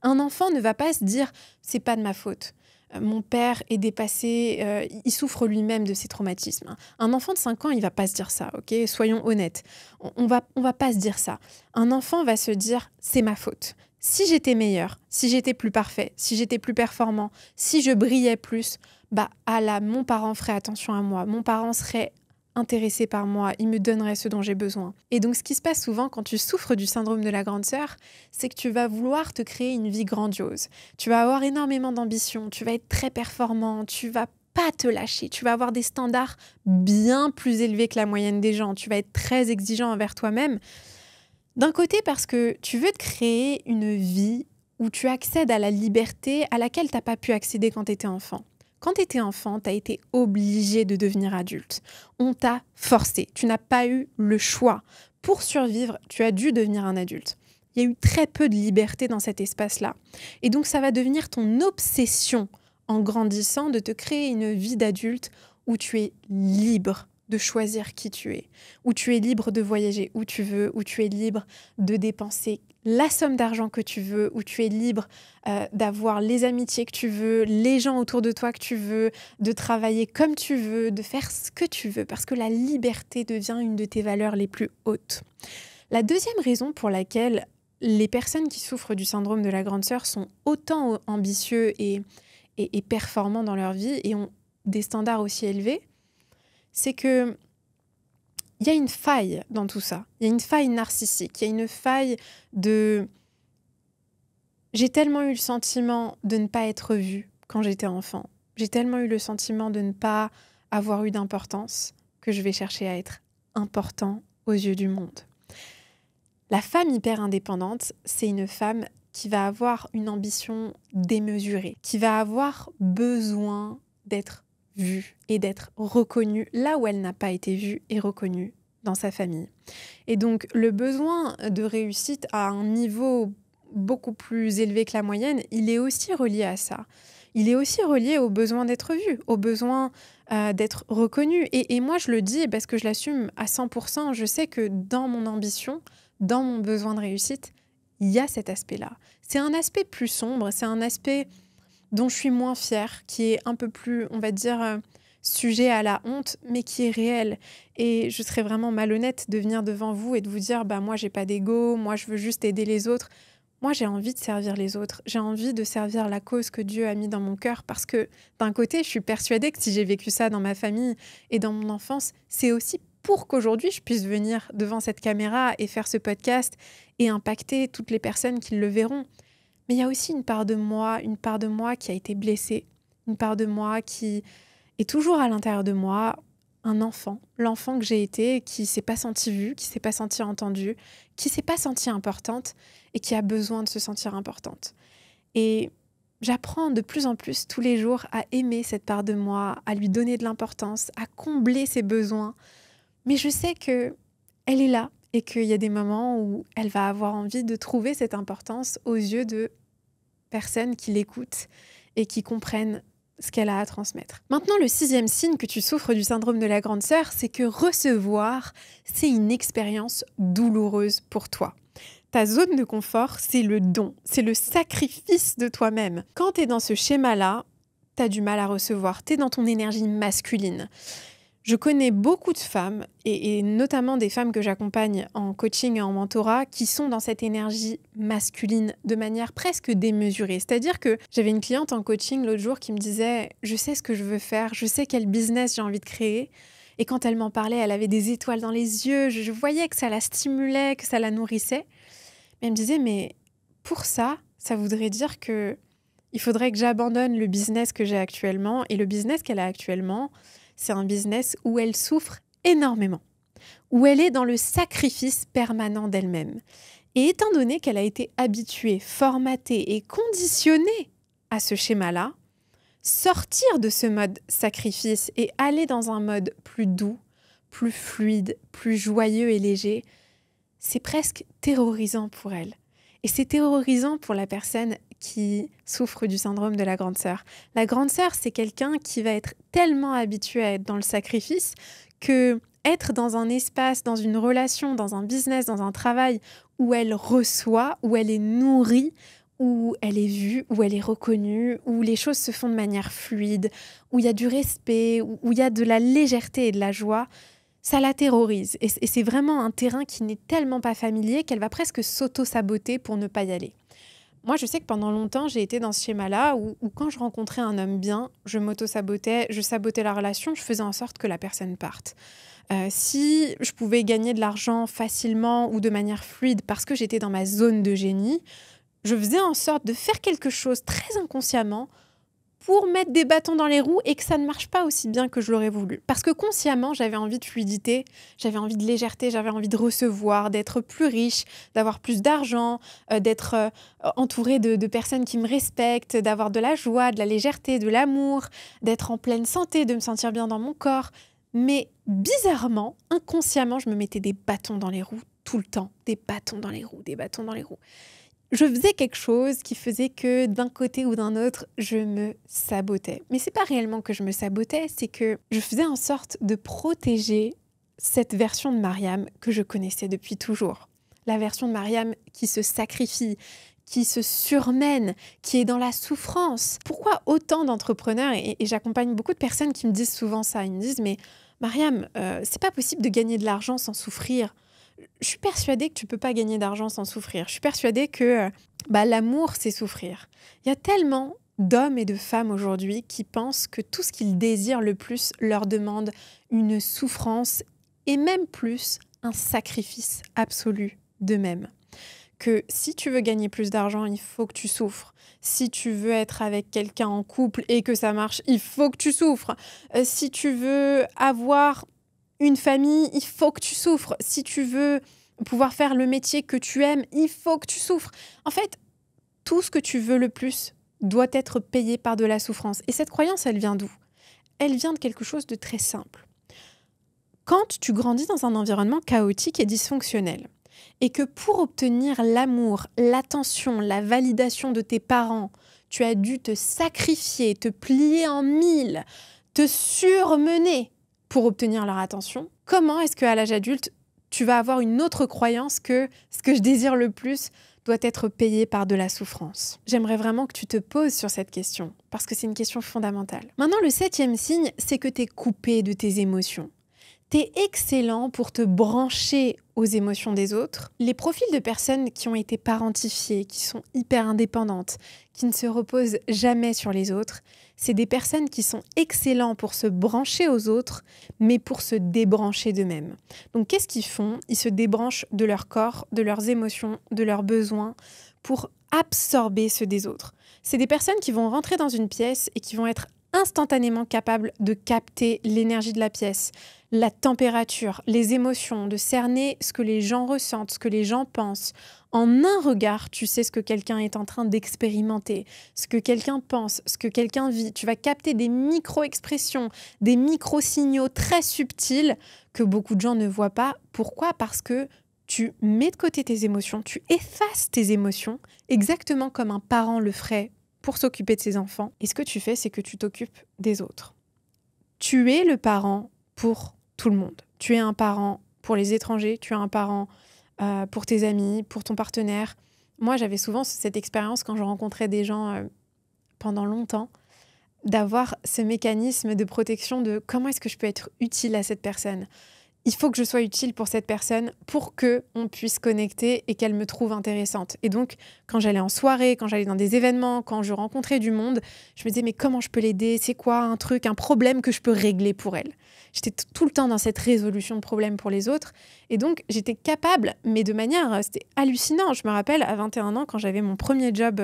un enfant ne va pas se dire « c'est pas de ma faute ». Mon père est dépassé, il souffre lui-même de ses traumatismes. Un enfant de 5 ans, il ne va pas se dire ça, ok ? Soyons honnêtes. On va pas se dire ça. Un enfant va se dire « c'est ma faute ». Si j'étais meilleur, si j'étais plus parfait, si j'étais plus performant, si je brillais plus, mon parent ferait attention à moi, mon parent serait intéressé par moi, il me donnerait ce dont j'ai besoin. Et donc ce qui se passe souvent quand tu souffres du syndrome de la grande sœur, c'est que tu vas vouloir te créer une vie grandiose. Tu vas avoir énormément d'ambition, tu vas être très performant, tu vas pas te lâcher, tu vas avoir des standards bien plus élevés que la moyenne des gens, tu vas être très exigeant envers toi-même. D'un côté parce que tu veux te créer une vie où tu accèdes à la liberté à laquelle tu n'as pas pu accéder quand tu étais enfant. Quand tu étais enfant, tu as été obligé de devenir adulte. On t'a forcé. Tu n'as pas eu le choix. Pour survivre, tu as dû devenir un adulte. Il y a eu très peu de liberté dans cet espace-là. Et donc, ça va devenir ton obsession en grandissant de te créer une vie d'adulte où tu es libre de choisir qui tu es, où tu es libre de voyager où tu veux, où tu es libre de dépenser la somme d'argent que tu veux, où tu es libre d'avoir les amitiés que tu veux, les gens autour de toi que tu veux, de travailler comme tu veux, de faire ce que tu veux, parce que la liberté devient une de tes valeurs les plus hautes. La deuxième raison pour laquelle les personnes qui souffrent du syndrome de la grande sœur sont autant ambitieux et performants dans leur vie et ont des standards aussi élevés, c'est que il y a une faille dans tout ça. Il y a une faille narcissique, il y a une faille de « j'ai tellement eu le sentiment de ne pas être vue quand j'étais enfant. J'ai tellement eu le sentiment de ne pas avoir eu d'importance que je vais chercher à être important aux yeux du monde. » La femme hyper indépendante, c'est une femme qui va avoir une ambition démesurée, qui va avoir besoin d'être vue et d'être reconnue là où elle n'a pas été vue et reconnue dans sa famille. Et donc, le besoin de réussite à un niveau beaucoup plus élevé que la moyenne, il est aussi relié à ça. Il est aussi relié au besoin d'être vu, au besoin d'être reconnu. Et moi, je le dis parce que je l'assume à 100%. Je sais que dans mon ambition, dans mon besoin de réussite, il y a cet aspect-là. C'est un aspect plus sombre, c'est un aspect dont je suis moins fière, qui est un peu plus, on va dire, sujet à la honte, mais qui est réel. Et je serais vraiment malhonnête de venir devant vous et de vous dire, bah moi, j'ai pas d'ego, moi, je veux juste aider les autres. Moi, j'ai envie de servir les autres. J'ai envie de servir la cause que Dieu a mis dans mon cœur parce que, d'un côté, je suis persuadée que si j'ai vécu ça dans ma famille et dans mon enfance, c'est aussi pour qu'aujourd'hui, je puisse venir devant cette caméra et faire ce podcast et impacter toutes les personnes qui le verront. Mais il y a aussi une part de moi qui a été blessée, une part de moi qui est toujours à l'intérieur de moi, un enfant, l'enfant que j'ai été, qui s'est pas senti vue, qui s'est pas senti entendue, qui s'est pas sentie importante et qui a besoin de se sentir importante. Et j'apprends de plus en plus tous les jours à aimer cette part de moi, à lui donner de l'importance, à combler ses besoins. Mais je sais que elle est là et qu'il y a des moments où elle va avoir envie de trouver cette importance aux yeux de personnes qui l'écoutent et qui comprennent ce qu'elle a à transmettre. Maintenant, le 6e signe que tu souffres du syndrome de la grande sœur, c'est que recevoir, c'est une expérience douloureuse pour toi. Ta zone de confort, c'est le don, c'est le sacrifice de toi-même. Quand tu es dans ce schéma-là, tu as du mal à recevoir, tu es dans ton énergie masculine. Je connais beaucoup de femmes, et notamment des femmes que j'accompagne en coaching et en mentorat, qui sont dans cette énergie masculine de manière presque démesurée. C'est-à-dire que j'avais une cliente en coaching l'autre jour qui me disait « Je sais ce que je veux faire, je sais quel business j'ai envie de créer ». Et quand elle m'en parlait, elle avait des étoiles dans les yeux, je voyais que ça la stimulait, que ça la nourrissait. Mais elle me disait « Mais pour ça, ça voudrait dire que il faudrait que j'abandonne le business que j'ai actuellement. » Et le business qu'elle a actuellement, c'est un business où elle souffre énormément, où elle est dans le sacrifice permanent d'elle-même. Et étant donné qu'elle a été habituée, formatée et conditionnée à ce schéma-là, sortir de ce mode sacrifice et aller dans un mode plus doux, plus fluide, plus joyeux et léger, c'est presque terrorisant pour elle. Et c'est terrorisant pour la personne qui souffre du syndrome de la grande sœur. La grande sœur, c'est quelqu'un qui va être tellement habitué à être dans le sacrifice que être dans un espace, dans une relation, dans un business, dans un travail où elle reçoit, où elle est nourrie, où elle est vue, où elle est reconnue, où les choses se font de manière fluide, où il y a du respect, où il y a de la légèreté et de la joie, ça la terrorise. Et c'est vraiment un terrain qui n'est tellement pas familier qu'elle va presque s'auto-saboter pour ne pas y aller. Moi, je sais que pendant longtemps, j'ai été dans ce schéma-là où quand je rencontrais un homme bien, je m'auto-sabotais, je sabotais la relation, je faisais en sorte que la personne parte. Si je pouvais gagner de l'argent facilement ou de manière fluide parce que j'étais dans ma zone de génie, je faisais en sorte de faire quelque chose très inconsciemment pour mettre des bâtons dans les roues et que ça ne marche pas aussi bien que je l'aurais voulu. Parce que consciemment, j'avais envie de fluidité, j'avais envie de légèreté, j'avais envie de recevoir, d'être plus riche, d'avoir plus d'argent, d'être entourée de personnes qui me respectent, d'avoir de la joie, de la légèreté, de l'amour, d'être en pleine santé, de me sentir bien dans mon corps. Mais bizarrement, inconsciemment, je me mettais des bâtons dans les roues tout le temps. Des bâtons dans les roues, des bâtons dans les roues. Je faisais quelque chose qui faisait que d'un côté ou d'un autre, je me sabotais. Mais c'est pas réellement que je me sabotais, c'est que je faisais en sorte de protéger cette version de Mariam que je connaissais depuis toujours. La version de Mariam qui se sacrifie, qui se surmène, qui est dans la souffrance. Pourquoi autant d'entrepreneurs, et j'accompagne beaucoup de personnes qui me disent souvent ça, ils me disent « Mais Mariam, c'est pas possible de gagner de l'argent sans souffrir ». Je suis persuadée que tu peux pas gagner d'argent sans souffrir. Je suis persuadée que l'amour, c'est souffrir. Il y a tellement d'hommes et de femmes aujourd'hui qui pensent que tout ce qu'ils désirent le plus leur demande une souffrance et même plus un sacrifice absolu d'eux-mêmes. Que si tu veux gagner plus d'argent, il faut que tu souffres. Si tu veux être avec quelqu'un en couple et que ça marche, il faut que tu souffres. Si tu veux avoir une famille, il faut que tu souffres. Si tu veux pouvoir faire le métier que tu aimes, il faut que tu souffres. En fait, tout ce que tu veux le plus doit être payé par de la souffrance. Et cette croyance, elle vient d'où ? elle vient de quelque chose de très simple. Quand tu grandis dans un environnement chaotique et dysfonctionnel, et que pour obtenir l'amour, l'attention, la validation de tes parents, tu as dû te sacrifier, te plier en mille, te surmener pour obtenir leur attention, comment est-ce qu'à l'âge adulte, tu vas avoir une autre croyance que ce que je désire le plus doit être payé par de la souffrance? J'aimerais vraiment que tu te poses sur cette question, parce que c'est une question fondamentale. Maintenant, le 7e signe, c'est que tu es coupé de tes émotions. T'es excellent pour te brancher aux émotions des autres. Les profils de personnes qui ont été parentifiées, qui sont hyper indépendantes, qui ne se reposent jamais sur les autres, c'est des personnes qui sont excellents pour se brancher aux autres, mais pour se débrancher d'eux-mêmes. Donc qu'est-ce qu'ils font? Ils se débranchent de leur corps, de leurs émotions, de leurs besoins, pour absorber ceux des autres. C'est des personnes qui vont rentrer dans une pièce et qui vont être instantanément capables de capter l'énergie de la pièce, la température, les émotions, de cerner ce que les gens ressentent, ce que les gens pensent. En un regard, tu sais ce que quelqu'un est en train d'expérimenter, ce que quelqu'un pense, ce que quelqu'un vit. Tu vas capter des micro-expressions, des micro-signaux très subtils que beaucoup de gens ne voient pas. Pourquoi? Parce que tu mets de côté tes émotions, tu effaces tes émotions, exactement comme un parent le ferait pour s'occuper de ses enfants. Et ce que tu fais, c'est que tu t'occupes des autres. Tu es le parent pour tout le monde. Tu es un parent pour les étrangers, tu es un parent pour tes amis, pour ton partenaire. Moi, j'avais souvent cette expérience quand je rencontrais des gens pendant longtemps, d'avoir ce mécanisme de protection de comment est-ce que je peux être utile à cette personne. Il faut que je sois utile pour cette personne pour qu'on puisse connecter et qu'elle me trouve intéressante. Et donc, quand j'allais en soirée, quand j'allais dans des événements, quand je rencontrais du monde, je me disais, mais comment je peux l'aider? C'est quoi un truc, un problème que je peux régler pour elle? J'étais tout le temps dans cette résolution de problèmes pour les autres. Et donc, j'étais capable, mais de manière, c'était hallucinant. Je me rappelle, à 21 ans, quand j'avais mon premier job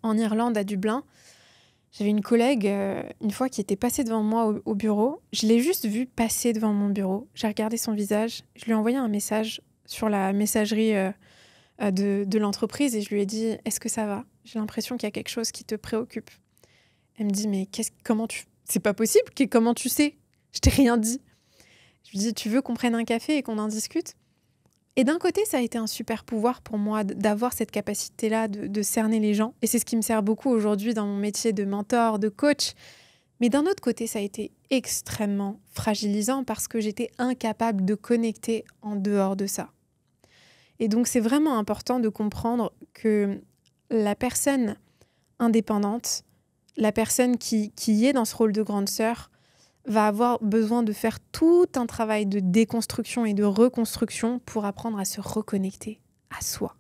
en Irlande, à Dublin, j'avais une collègue, une fois, qui était passée devant moi au bureau. Je l'ai juste vue passer devant mon bureau. J'ai regardé son visage. Je lui ai envoyé un message sur la messagerie de l'entreprise et je lui ai dit « Est-ce que ça va? J'ai l'impression qu'il y a quelque chose qui te préoccupe. » Elle me dit « Mais comment tu... C'est pas possible. Comment tu sais? Je t'ai rien dit. » Je lui dis « Tu veux qu'on prenne un café et qu'on en discute ?» Et d'un côté, ça a été un super pouvoir pour moi d'avoir cette capacité-là de cerner les gens. Et c'est ce qui me sert beaucoup aujourd'hui dans mon métier de mentor, de coach. Mais d'un autre côté, ça a été extrêmement fragilisant parce que j'étais incapable de connecter en dehors de ça. Et donc, c'est vraiment important de comprendre que la personne indépendante, la personne qui est dans ce rôle de grande sœur, va avoir besoin de faire tout un travail de déconstruction et de reconstruction pour apprendre à se reconnecter à soi,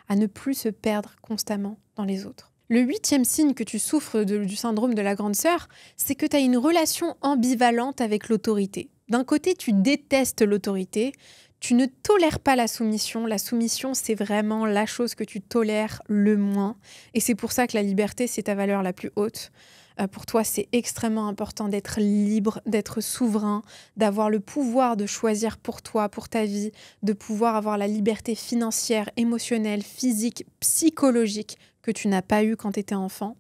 à ne plus se perdre constamment dans les autres. Le 8e signe que tu souffres du syndrome de la grande sœur, c'est que tu as une relation ambivalente avec l'autorité. D'un côté, tu détestes l'autorité, tu ne tolères pas la soumission. La soumission, c'est vraiment la chose que tu tolères le moins. Et c'est pour ça que la liberté, c'est ta valeur la plus haute. Pour toi, c'est extrêmement important d'être libre, d'être souverain, d'avoir le pouvoir de choisir pour toi, pour ta vie, de pouvoir avoir la liberté financière, émotionnelle, physique, psychologique que tu n'as pas eue quand tu étais enfant.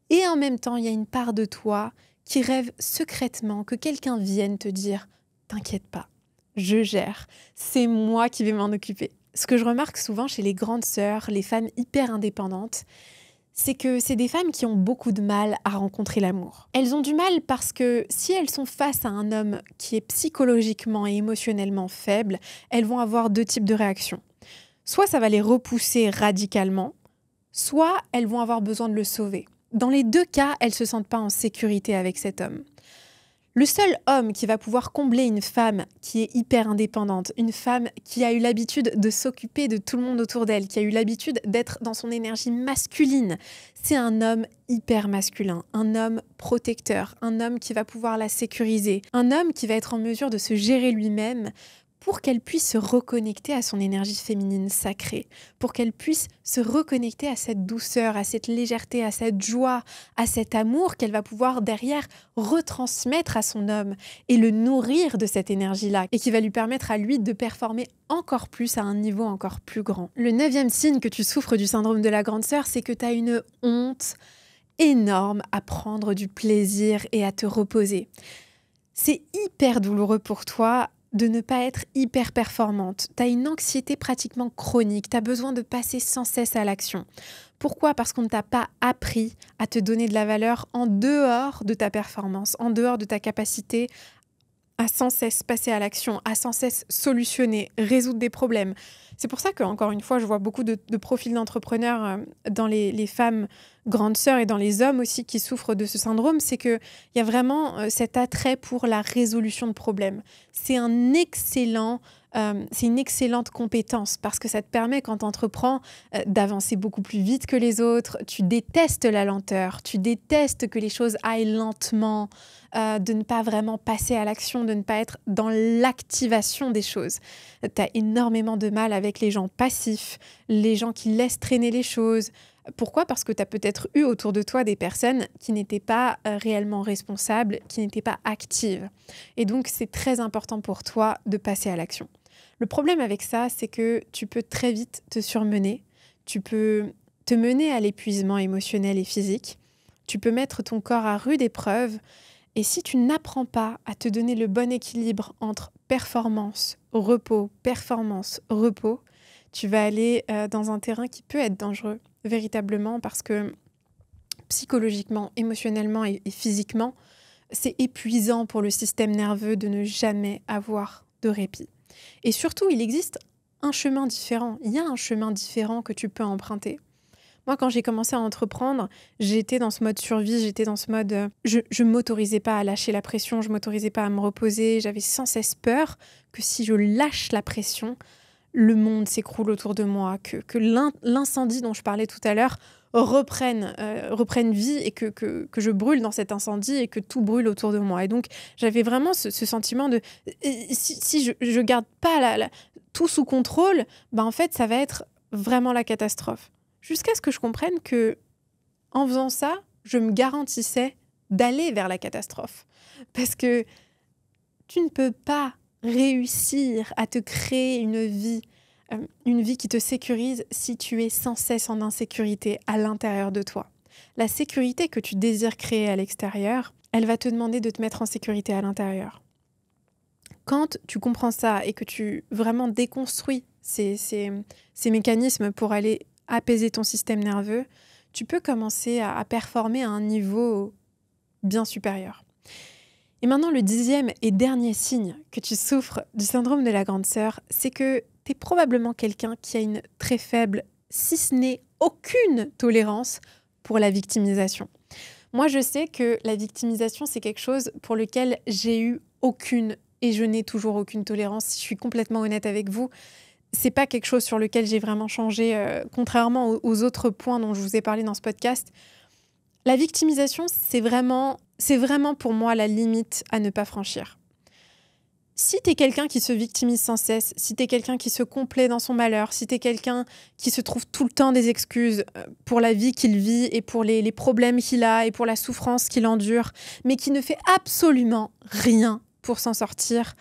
Et en même temps, il y a une part de toi qui rêve secrètement que quelqu'un vienne te dire « T'inquiète pas, je gère, c'est moi qui vais m'en occuper ». Ce que je remarque souvent chez les grandes sœurs, les femmes hyper indépendantes, c'est que c'est des femmes qui ont beaucoup de mal à rencontrer l'amour. Elles ont du mal parce que si elles sont face à un homme qui est psychologiquement et émotionnellement faible, elles vont avoir 2 types de réactions. Soit ça va les repousser radicalement, soit elles vont avoir besoin de le sauver. Dans les 2 cas, elles ne se sentent pas en sécurité avec cet homme. Le seul homme qui va pouvoir combler une femme qui est hyper indépendante, une femme qui a eu l'habitude de s'occuper de tout le monde autour d'elle, qui a eu l'habitude d'être dans son énergie masculine, c'est un homme hyper masculin, un homme protecteur, un homme qui va pouvoir la sécuriser, un homme qui va être en mesure de se gérer lui-même pour qu'elle puisse se reconnecter à son énergie féminine sacrée, pour qu'elle puisse se reconnecter à cette douceur, à cette légèreté, à cette joie, à cet amour qu'elle va pouvoir derrière retransmettre à son homme et le nourrir de cette énergie-là et qui va lui permettre à lui de performer encore plus à un niveau encore plus grand. Le 9e signe que tu souffres du syndrome de la grande sœur, c'est que tu as une honte énorme à prendre du plaisir et à te reposer. C'est hyper douloureux pour toi de ne pas être hyper performante. Tu as une anxiété pratiquement chronique, tu as besoin de passer sans cesse à l'action. Pourquoi ? Parce qu'on ne t'a pas appris à te donner de la valeur en dehors de ta performance, en dehors de ta capacité à sans cesse passer à l'action, à sans cesse solutionner, résoudre des problèmes. C'est pour ça que, encore une fois, je vois beaucoup de profils d'entrepreneurs dans les femmes grandes sœurs et dans les hommes aussi qui souffrent de ce syndrome. C'est qu'il y a vraiment cet attrait pour la résolution de problèmes. C'est une excellente compétence parce que ça te permet, quand tu entreprends, d'avancer beaucoup plus vite que les autres. Tu détestes la lenteur, tu détestes que les choses aillent lentement, de ne pas vraiment passer à l'action, de ne pas être dans l'activation des choses. Tu as énormément de mal avec les gens passifs, les gens qui laissent traîner les choses. Pourquoi ? Parce que tu as peut-être eu autour de toi des personnes qui n'étaient pas réellement responsables, qui n'étaient pas actives. Et donc, c'est très important pour toi de passer à l'action. Le problème avec ça, c'est que tu peux très vite te surmener, tu peux te mener à l'épuisement émotionnel et physique, tu peux mettre ton corps à rude épreuve. Et si tu n'apprends pas à te donner le bon équilibre entre performance, repos, tu vas aller dans un terrain qui peut être dangereux, véritablement, parce que psychologiquement, émotionnellement et physiquement, c'est épuisant pour le système nerveux de ne jamais avoir de répit. Et surtout, il existe un chemin différent. Il y a un chemin différent que tu peux emprunter. Moi, quand j'ai commencé à entreprendre, j'étais dans ce mode survie, j'étais dans ce mode... Je ne m'autorisais pas à lâcher la pression, je ne m'autorisais pas à me reposer. J'avais sans cesse peur que si je lâche la pression, le monde s'écroule autour de moi, que l'incendie dont je parlais tout à l'heure reprenne vie et que je brûle dans cet incendie et que tout brûle autour de moi. Et donc, j'avais vraiment ce sentiment de... Si je ne garde pas tout sous contrôle, en fait, ça va être vraiment la catastrophe. Jusqu'à ce que je comprenne que, en faisant ça, je me garantissais d'aller vers la catastrophe. Parce que tu ne peux pas réussir à te créer une vie qui te sécurise si tu es sans cesse en insécurité à l'intérieur de toi. La sécurité que tu désires créer à l'extérieur, elle va te demander de te mettre en sécurité à l'intérieur. Quand tu comprends ça et que tu vraiment déconstruis ces mécanismes pour aller apaiser ton système nerveux, tu peux commencer à performer à un niveau bien supérieur. Et maintenant, le 10e et dernier signe que tu souffres du syndrome de la grande sœur, c'est que tu es probablement quelqu'un qui a une très faible, si ce n'est aucune tolérance pour la victimisation. Moi, je sais que la victimisation, c'est quelque chose pour lequel j'ai eu aucune, et je n'ai toujours aucune tolérance, si je suis complètement honnête avec vous. C'est pas quelque chose sur lequel j'ai vraiment changé, contrairement aux autres points dont je vous ai parlé dans ce podcast. La victimisation, c'est vraiment pour moi la limite à ne pas franchir. Si tu es quelqu'un qui se victimise sans cesse, si tu es quelqu'un qui se complaît dans son malheur, si tu es quelqu'un qui se trouve tout le temps des excuses pour la vie qu'il vit et pour les problèmes qu'il a et pour la souffrance qu'il endure, mais qui ne fait absolument rien pour s'en sortir,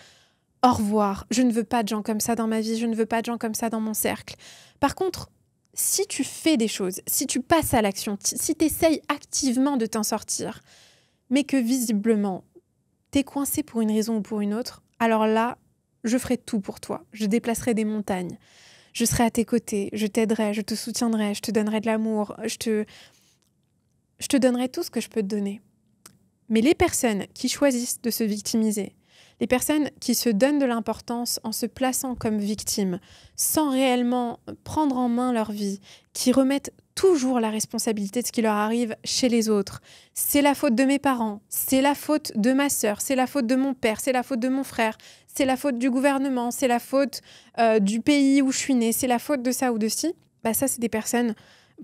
au revoir. Je ne veux pas de gens comme ça dans ma vie, je ne veux pas de gens comme ça dans mon cercle. Par contre, si tu fais des choses, si tu passes à l'action, si tu essayes activement de t'en sortir, mais que visiblement, t'es coincé pour une raison ou pour une autre, alors là, je ferai tout pour toi. Je déplacerai des montagnes. Je serai à tes côtés, je t'aiderai, je te soutiendrai, je te donnerai de l'amour, je te donnerai tout ce que je peux te donner. Mais les personnes qui choisissent de se victimiser, les personnes qui se donnent de l'importance en se plaçant comme victimes, sans réellement prendre en main leur vie, qui remettent toujours la responsabilité de ce qui leur arrive chez les autres. C'est la faute de mes parents, c'est la faute de ma sœur, c'est la faute de mon père, c'est la faute de mon frère, c'est la faute du gouvernement, c'est la faute du pays où je suis née, c'est la faute de ça ou de ci. Ça, c'est des personnes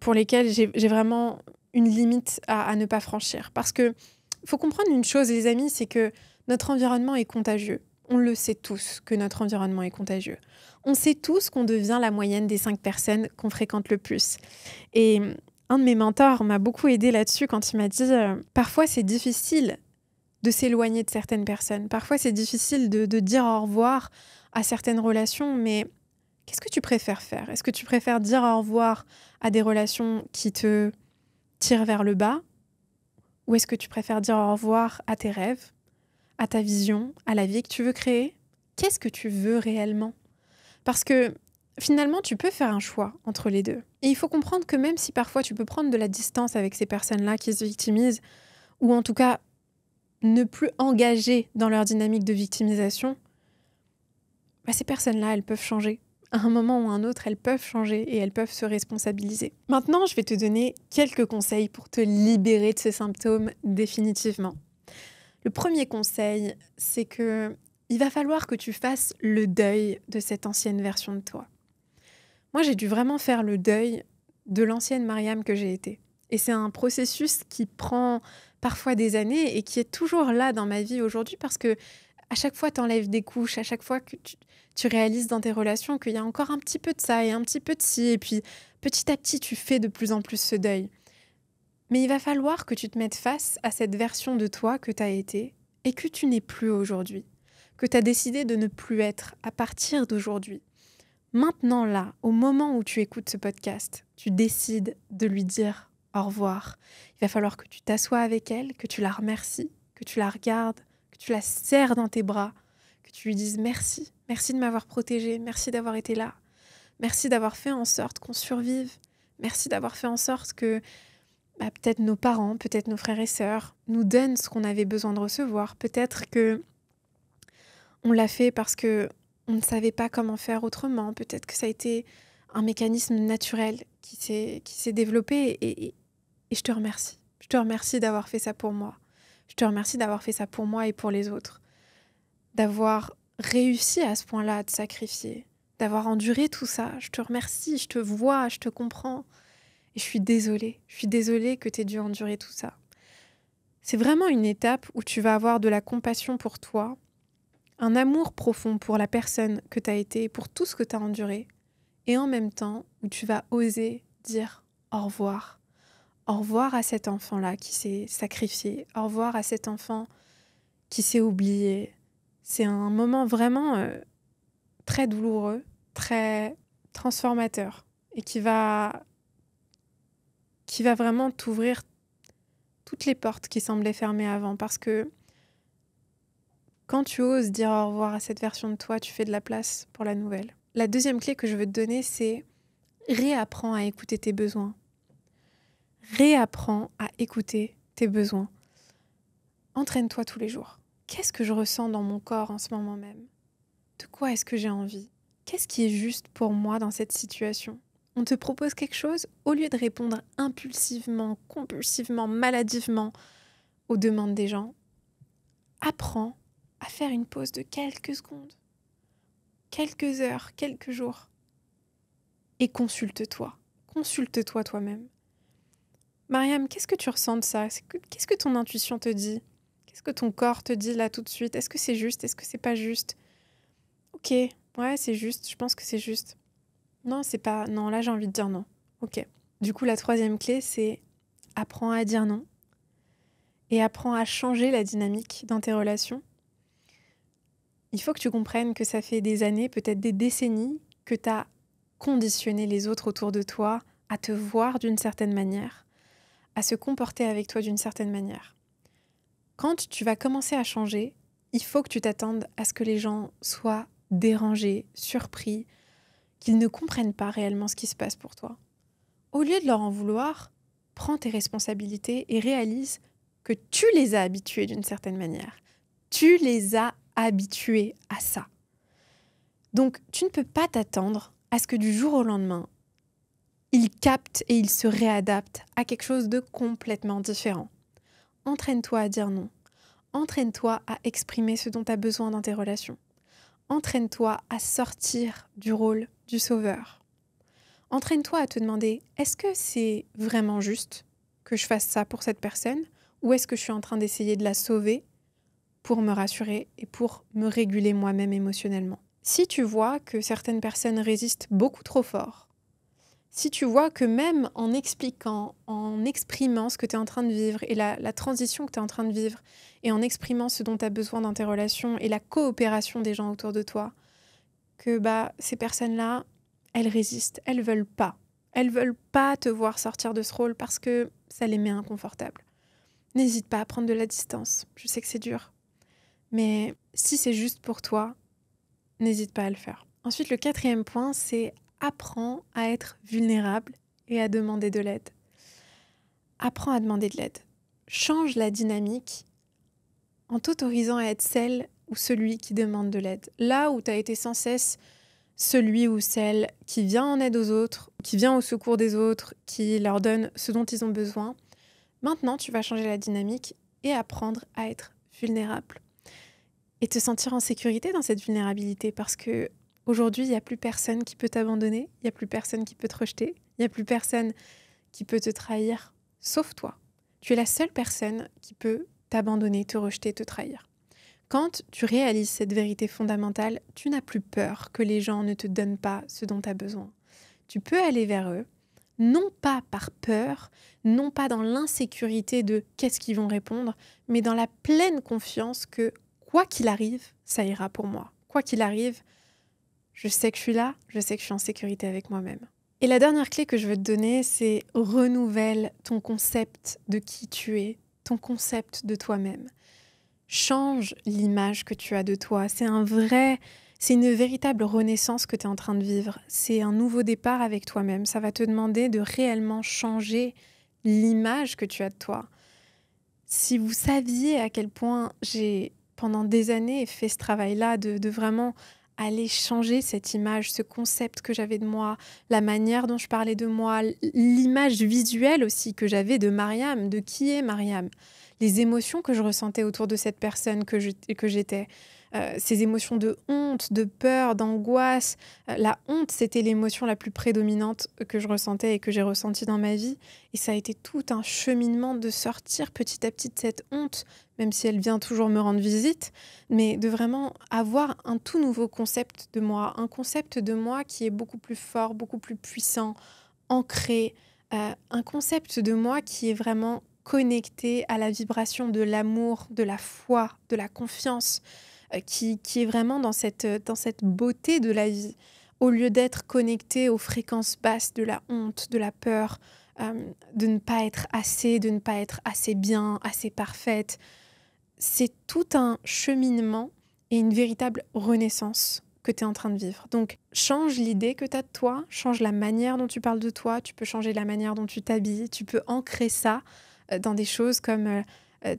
pour lesquelles j'ai vraiment une limite à ne pas franchir. Parce que faut comprendre une chose, les amis, c'est que notre environnement est contagieux. On le sait tous que notre environnement est contagieux. On sait tous qu'on devient la moyenne des 5 personnes qu'on fréquente le plus. Et un de mes mentors m'a beaucoup aidé là-dessus quand il m'a dit parfois c'est difficile de s'éloigner de certaines personnes. Parfois c'est difficile de dire au revoir à certaines relations, mais qu'est-ce que tu préfères faire ? Est-ce que tu préfères dire au revoir à des relations qui te tirent vers le bas Ou est-ce que tu préfères dire au revoir à tes rêves, à ta vision, à la vie que tu veux créer? Qu'est-ce que tu veux réellement? Parce que finalement, tu peux faire un choix entre les deux. Et il faut comprendre que même si parfois tu peux prendre de la distance avec ces personnes-là qui se victimisent, ou en tout cas ne plus engager dans leur dynamique de victimisation, ces personnes-là, elles peuvent changer. À un moment ou à un autre, elles peuvent changer et elles peuvent se responsabiliser. Maintenant, je vais te donner quelques conseils pour te libérer de ces symptômes définitivement. Le premier conseil, c'est que il va falloir que tu fasses le deuil de cette ancienne version de toi. Moi, j'ai dû vraiment faire le deuil de l'ancienne Mariam que j'ai été. Et c'est un processus qui prend parfois des années et qui est toujours là dans ma vie aujourd'hui parce que à chaque fois, tu enlèves des couches, à chaque fois que tu réalises dans tes relations qu'il y a encore un petit peu de ça et un petit peu de ci. Et puis, petit à petit, tu fais de plus en plus ce deuil. Mais il va falloir que tu te mettes face à cette version de toi que tu as été et que tu n'es plus aujourd'hui, que tu as décidé de ne plus être à partir d'aujourd'hui. Maintenant, là, au moment où tu écoutes ce podcast, tu décides de lui dire au revoir. Il va falloir que tu t'assoies avec elle, que tu la remercies, que tu la regardes, que tu la serres dans tes bras, que tu lui dises merci. Merci de m'avoir protégée, merci d'avoir été là. Merci d'avoir fait en sorte qu'on survive. Merci d'avoir fait en sorte que peut-être nos parents, peut-être nos frères et sœurs nous donnent ce qu'on avait besoin de recevoir. Peut-être que on l'a fait parce que on ne savait pas comment faire autrement. Peut-être que ça a été un mécanisme naturel qui s'est développé et je te remercie. Je te remercie d'avoir fait ça pour moi. Je te remercie d'avoir fait ça pour moi et pour les autres. D'avoir réussi à ce point-là à te sacrifier. D'avoir enduré tout ça. Je te remercie, je te vois, je te comprends. Et je suis désolée. Je suis désolée que tu aies dû endurer tout ça. C'est vraiment une étape où tu vas avoir de la compassion pour toi, un amour profond pour la personne que tu as été, pour tout ce que tu as enduré, et en même temps où tu vas oser dire au revoir. Au revoir à cet enfant-là qui s'est sacrifié. Au revoir à cet enfant qui s'est oublié. C'est un moment vraiment très douloureux, très transformateur, et qui va vraiment t'ouvrir toutes les portes qui semblaient fermées avant, parce que quand tu oses dire au revoir à cette version de toi, tu fais de la place pour la nouvelle. La deuxième clé que je veux te donner, c'est réapprends à écouter tes besoins. Réapprends à écouter tes besoins. Entraîne-toi tous les jours. Qu'est-ce que je ressens dans mon corps en ce moment même? De quoi est-ce que j'ai envie? Qu'est-ce qui est juste pour moi dans cette situation? On te propose quelque chose, au lieu de répondre impulsivement, compulsivement, maladivement aux demandes des gens, apprends à faire une pause de quelques secondes, quelques heures, quelques jours. Et consulte-toi. Consulte-toi toi-même. Mariam, qu'est-ce que tu ressens de ça? Qu'est-ce que ton intuition te dit? Qu'est-ce que ton corps te dit là tout de suite? Est-ce que c'est juste? Est-ce que c'est pas juste? Ok, ouais, c'est juste. Je pense que c'est juste. Non, c'est pas... Non, là, j'ai envie de dire non. Ok. Du coup, la troisième clé, c'est apprends à dire non et apprends à changer la dynamique dans tes relations. Il faut que tu comprennes que ça fait des années, peut-être des décennies, que tu as conditionné les autres autour de toi à te voir d'une certaine manière, à se comporter avec toi d'une certaine manière. Quand tu vas commencer à changer, il faut que tu t'attendes à ce que les gens soient dérangés, surpris, qu'ils ne comprennent pas réellement ce qui se passe pour toi. Au lieu de leur en vouloir, prends tes responsabilités et réalise que tu les as habitués d'une certaine manière. Tu les as habitués à ça. Donc, tu ne peux pas t'attendre à ce que du jour au lendemain, ils captent et ils se réadaptent à quelque chose de complètement différent. Entraîne-toi à dire non. Entraîne-toi à exprimer ce dont tu as besoin dans tes relations. Entraîne-toi à sortir du rôle du sauveur. Entraîne-toi à te demander, est-ce que c'est vraiment juste que je fasse ça pour cette personne, ou est-ce que je suis en train d'essayer de la sauver pour me rassurer et pour me réguler moi-même émotionnellement? Si tu vois que certaines personnes résistent beaucoup trop fort, si tu vois que même en expliquant, en exprimant ce que tu es en train de vivre et la transition que tu es en train de vivre, et en exprimant ce dont tu as besoin dans tes relations et la coopération des gens autour de toi, que ces personnes-là, elles résistent, elles veulent pas. Elles veulent pas te voir sortir de ce rôle parce que ça les met inconfortables. n'hésite pas à prendre de la distance. Je sais que c'est dur. Mais si c'est juste pour toi, n'hésite pas à le faire. Ensuite, le 4e point, c'est apprends à être vulnérable et à demander de l'aide. Apprends à demander de l'aide. Change la dynamique en t'autorisant à être celle ou celui qui demande de l'aide. Là où tu as été sans cesse celui ou celle qui vient en aide aux autres, qui vient au secours des autres, qui leur donne ce dont ils ont besoin, maintenant tu vas changer la dynamique et apprendre à être vulnérable. Et te sentir en sécurité dans cette vulnérabilité parce que aujourd'hui, il n'y a plus personne qui peut t'abandonner, il n'y a plus personne qui peut te rejeter, il n'y a plus personne qui peut te trahir, sauf toi. Tu es la seule personne qui peut t'abandonner, te rejeter, te trahir. Quand tu réalises cette vérité fondamentale, tu n'as plus peur que les gens ne te donnent pas ce dont tu as besoin. Tu peux aller vers eux, non pas par peur, non pas dans l'insécurité de qu'est-ce qu'ils vont répondre, mais dans la pleine confiance que quoi qu'il arrive, ça ira pour moi. Quoi qu'il arrive, je sais que je suis là, je sais que je suis en sécurité avec moi-même. Et la dernière clé que je veux te donner, c'est renouvelle ton concept de qui tu es, ton concept de toi-même. Change l'image que tu as de toi. C'est une véritable renaissance que tu es en train de vivre. C'est un nouveau départ avec toi-même. Ça va te demander de réellement changer l'image que tu as de toi. Si vous saviez à quel point j'ai, pendant des années, fait ce travail-là de vraiment aller changer cette image, ce concept que j'avais de moi, la manière dont je parlais de moi, l'image visuelle aussi que j'avais de Mariam, de qui est Mariam, les émotions que je ressentais autour de cette personne que j'étais, ces émotions de honte, de peur, d'angoisse. La honte, c'était l'émotion la plus prédominante que je ressentais et que j'ai ressentie dans ma vie. Et ça a été tout un cheminement de sortir petit à petit de cette honte, même si elle vient toujours me rendre visite, mais de vraiment avoir un tout nouveau concept de moi, un concept de moi qui est beaucoup plus fort, beaucoup plus puissant, ancré, un concept de moi qui est vraiment connecté à la vibration de l'amour, de la foi, de la confiance, qui est vraiment dans cette beauté de la vie, au lieu d'être connecté aux fréquences basses de la honte, de la peur, de ne pas être assez, de ne pas être assez bien, assez parfaite. C'est tout un cheminement et une véritable renaissance que tu es en train de vivre. Donc, change l'idée que tu as de toi, change la manière dont tu parles de toi, tu peux changer la manière dont tu t'habilles, tu peux ancrer ça dans des choses comme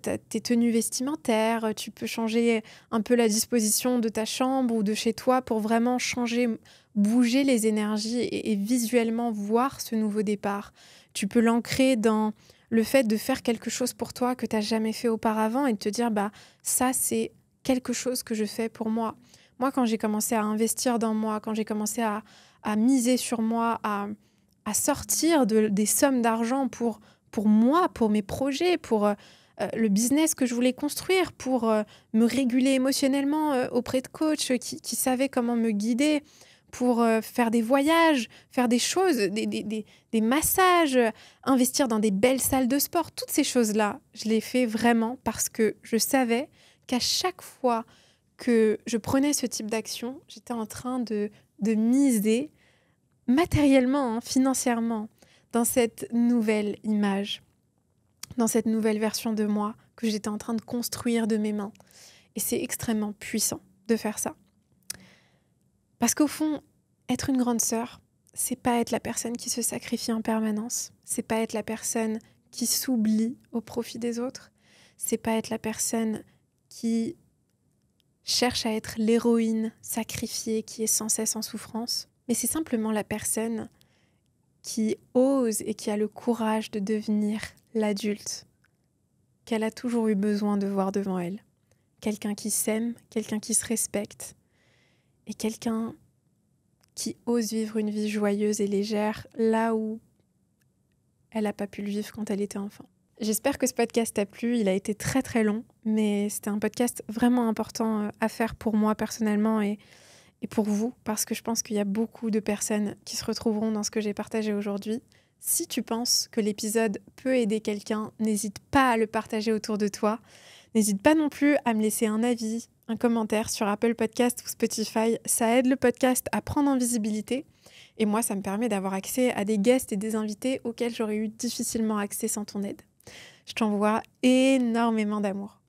tes tenues vestimentaires, tu peux changer un peu la disposition de ta chambre ou de chez toi pour vraiment changer, bouger les énergies et visuellement voir ce nouveau départ. Tu peux l'ancrer dans le fait de faire quelque chose pour toi que tu n'as jamais fait auparavant et de te dire ça c'est quelque chose que je fais pour moi. Moi, quand j'ai commencé à investir dans moi, quand j'ai commencé à miser sur moi, à sortir des sommes d'argent pour moi, pour mes projets, pour le business que je voulais construire, pour me réguler émotionnellement auprès de coachs qui savaient comment me guider, pour faire des voyages, faire des choses, des massages, investir dans des belles salles de sport. Toutes ces choses-là, je les fais vraiment parce que je savais qu'à chaque fois que je prenais ce type d'action, j'étais en train de miser matériellement, financièrement, dans cette nouvelle image, dans cette nouvelle version de moi que j'étais en train de construire de mes mains. Et c'est extrêmement puissant de faire ça. Parce qu'au fond, être une grande sœur, c'est pas être la personne qui se sacrifie en permanence, c'est pas être la personne qui s'oublie au profit des autres, c'est pas être la personne qui cherche à être l'héroïne sacrifiée qui est sans cesse en souffrance, mais c'est simplement la personne qui ose et qui a le courage de devenir l'adulte qu'elle a toujours eu besoin de voir devant elle. Quelqu'un qui s'aime, quelqu'un qui se respecte et quelqu'un qui ose vivre une vie joyeuse et légère là où elle n'a pas pu le vivre quand elle était enfant. J'espère que ce podcast t'a plu, il a été très très long, mais c'était un podcast vraiment important à faire pour moi personnellement et pour vous, parce que je pense qu'il y a beaucoup de personnes qui se retrouveront dans ce que j'ai partagé aujourd'hui. Si tu penses que l'épisode peut aider quelqu'un, n'hésite pas à le partager autour de toi. N'hésite pas non plus à me laisser un avis, un commentaire sur Apple Podcast ou Spotify. Ça aide le podcast à prendre en visibilité. Et moi, ça me permet d'avoir accès à des guests et des invités auxquels j'aurais eu difficilement accès sans ton aide. Je t'envoie énormément d'amour.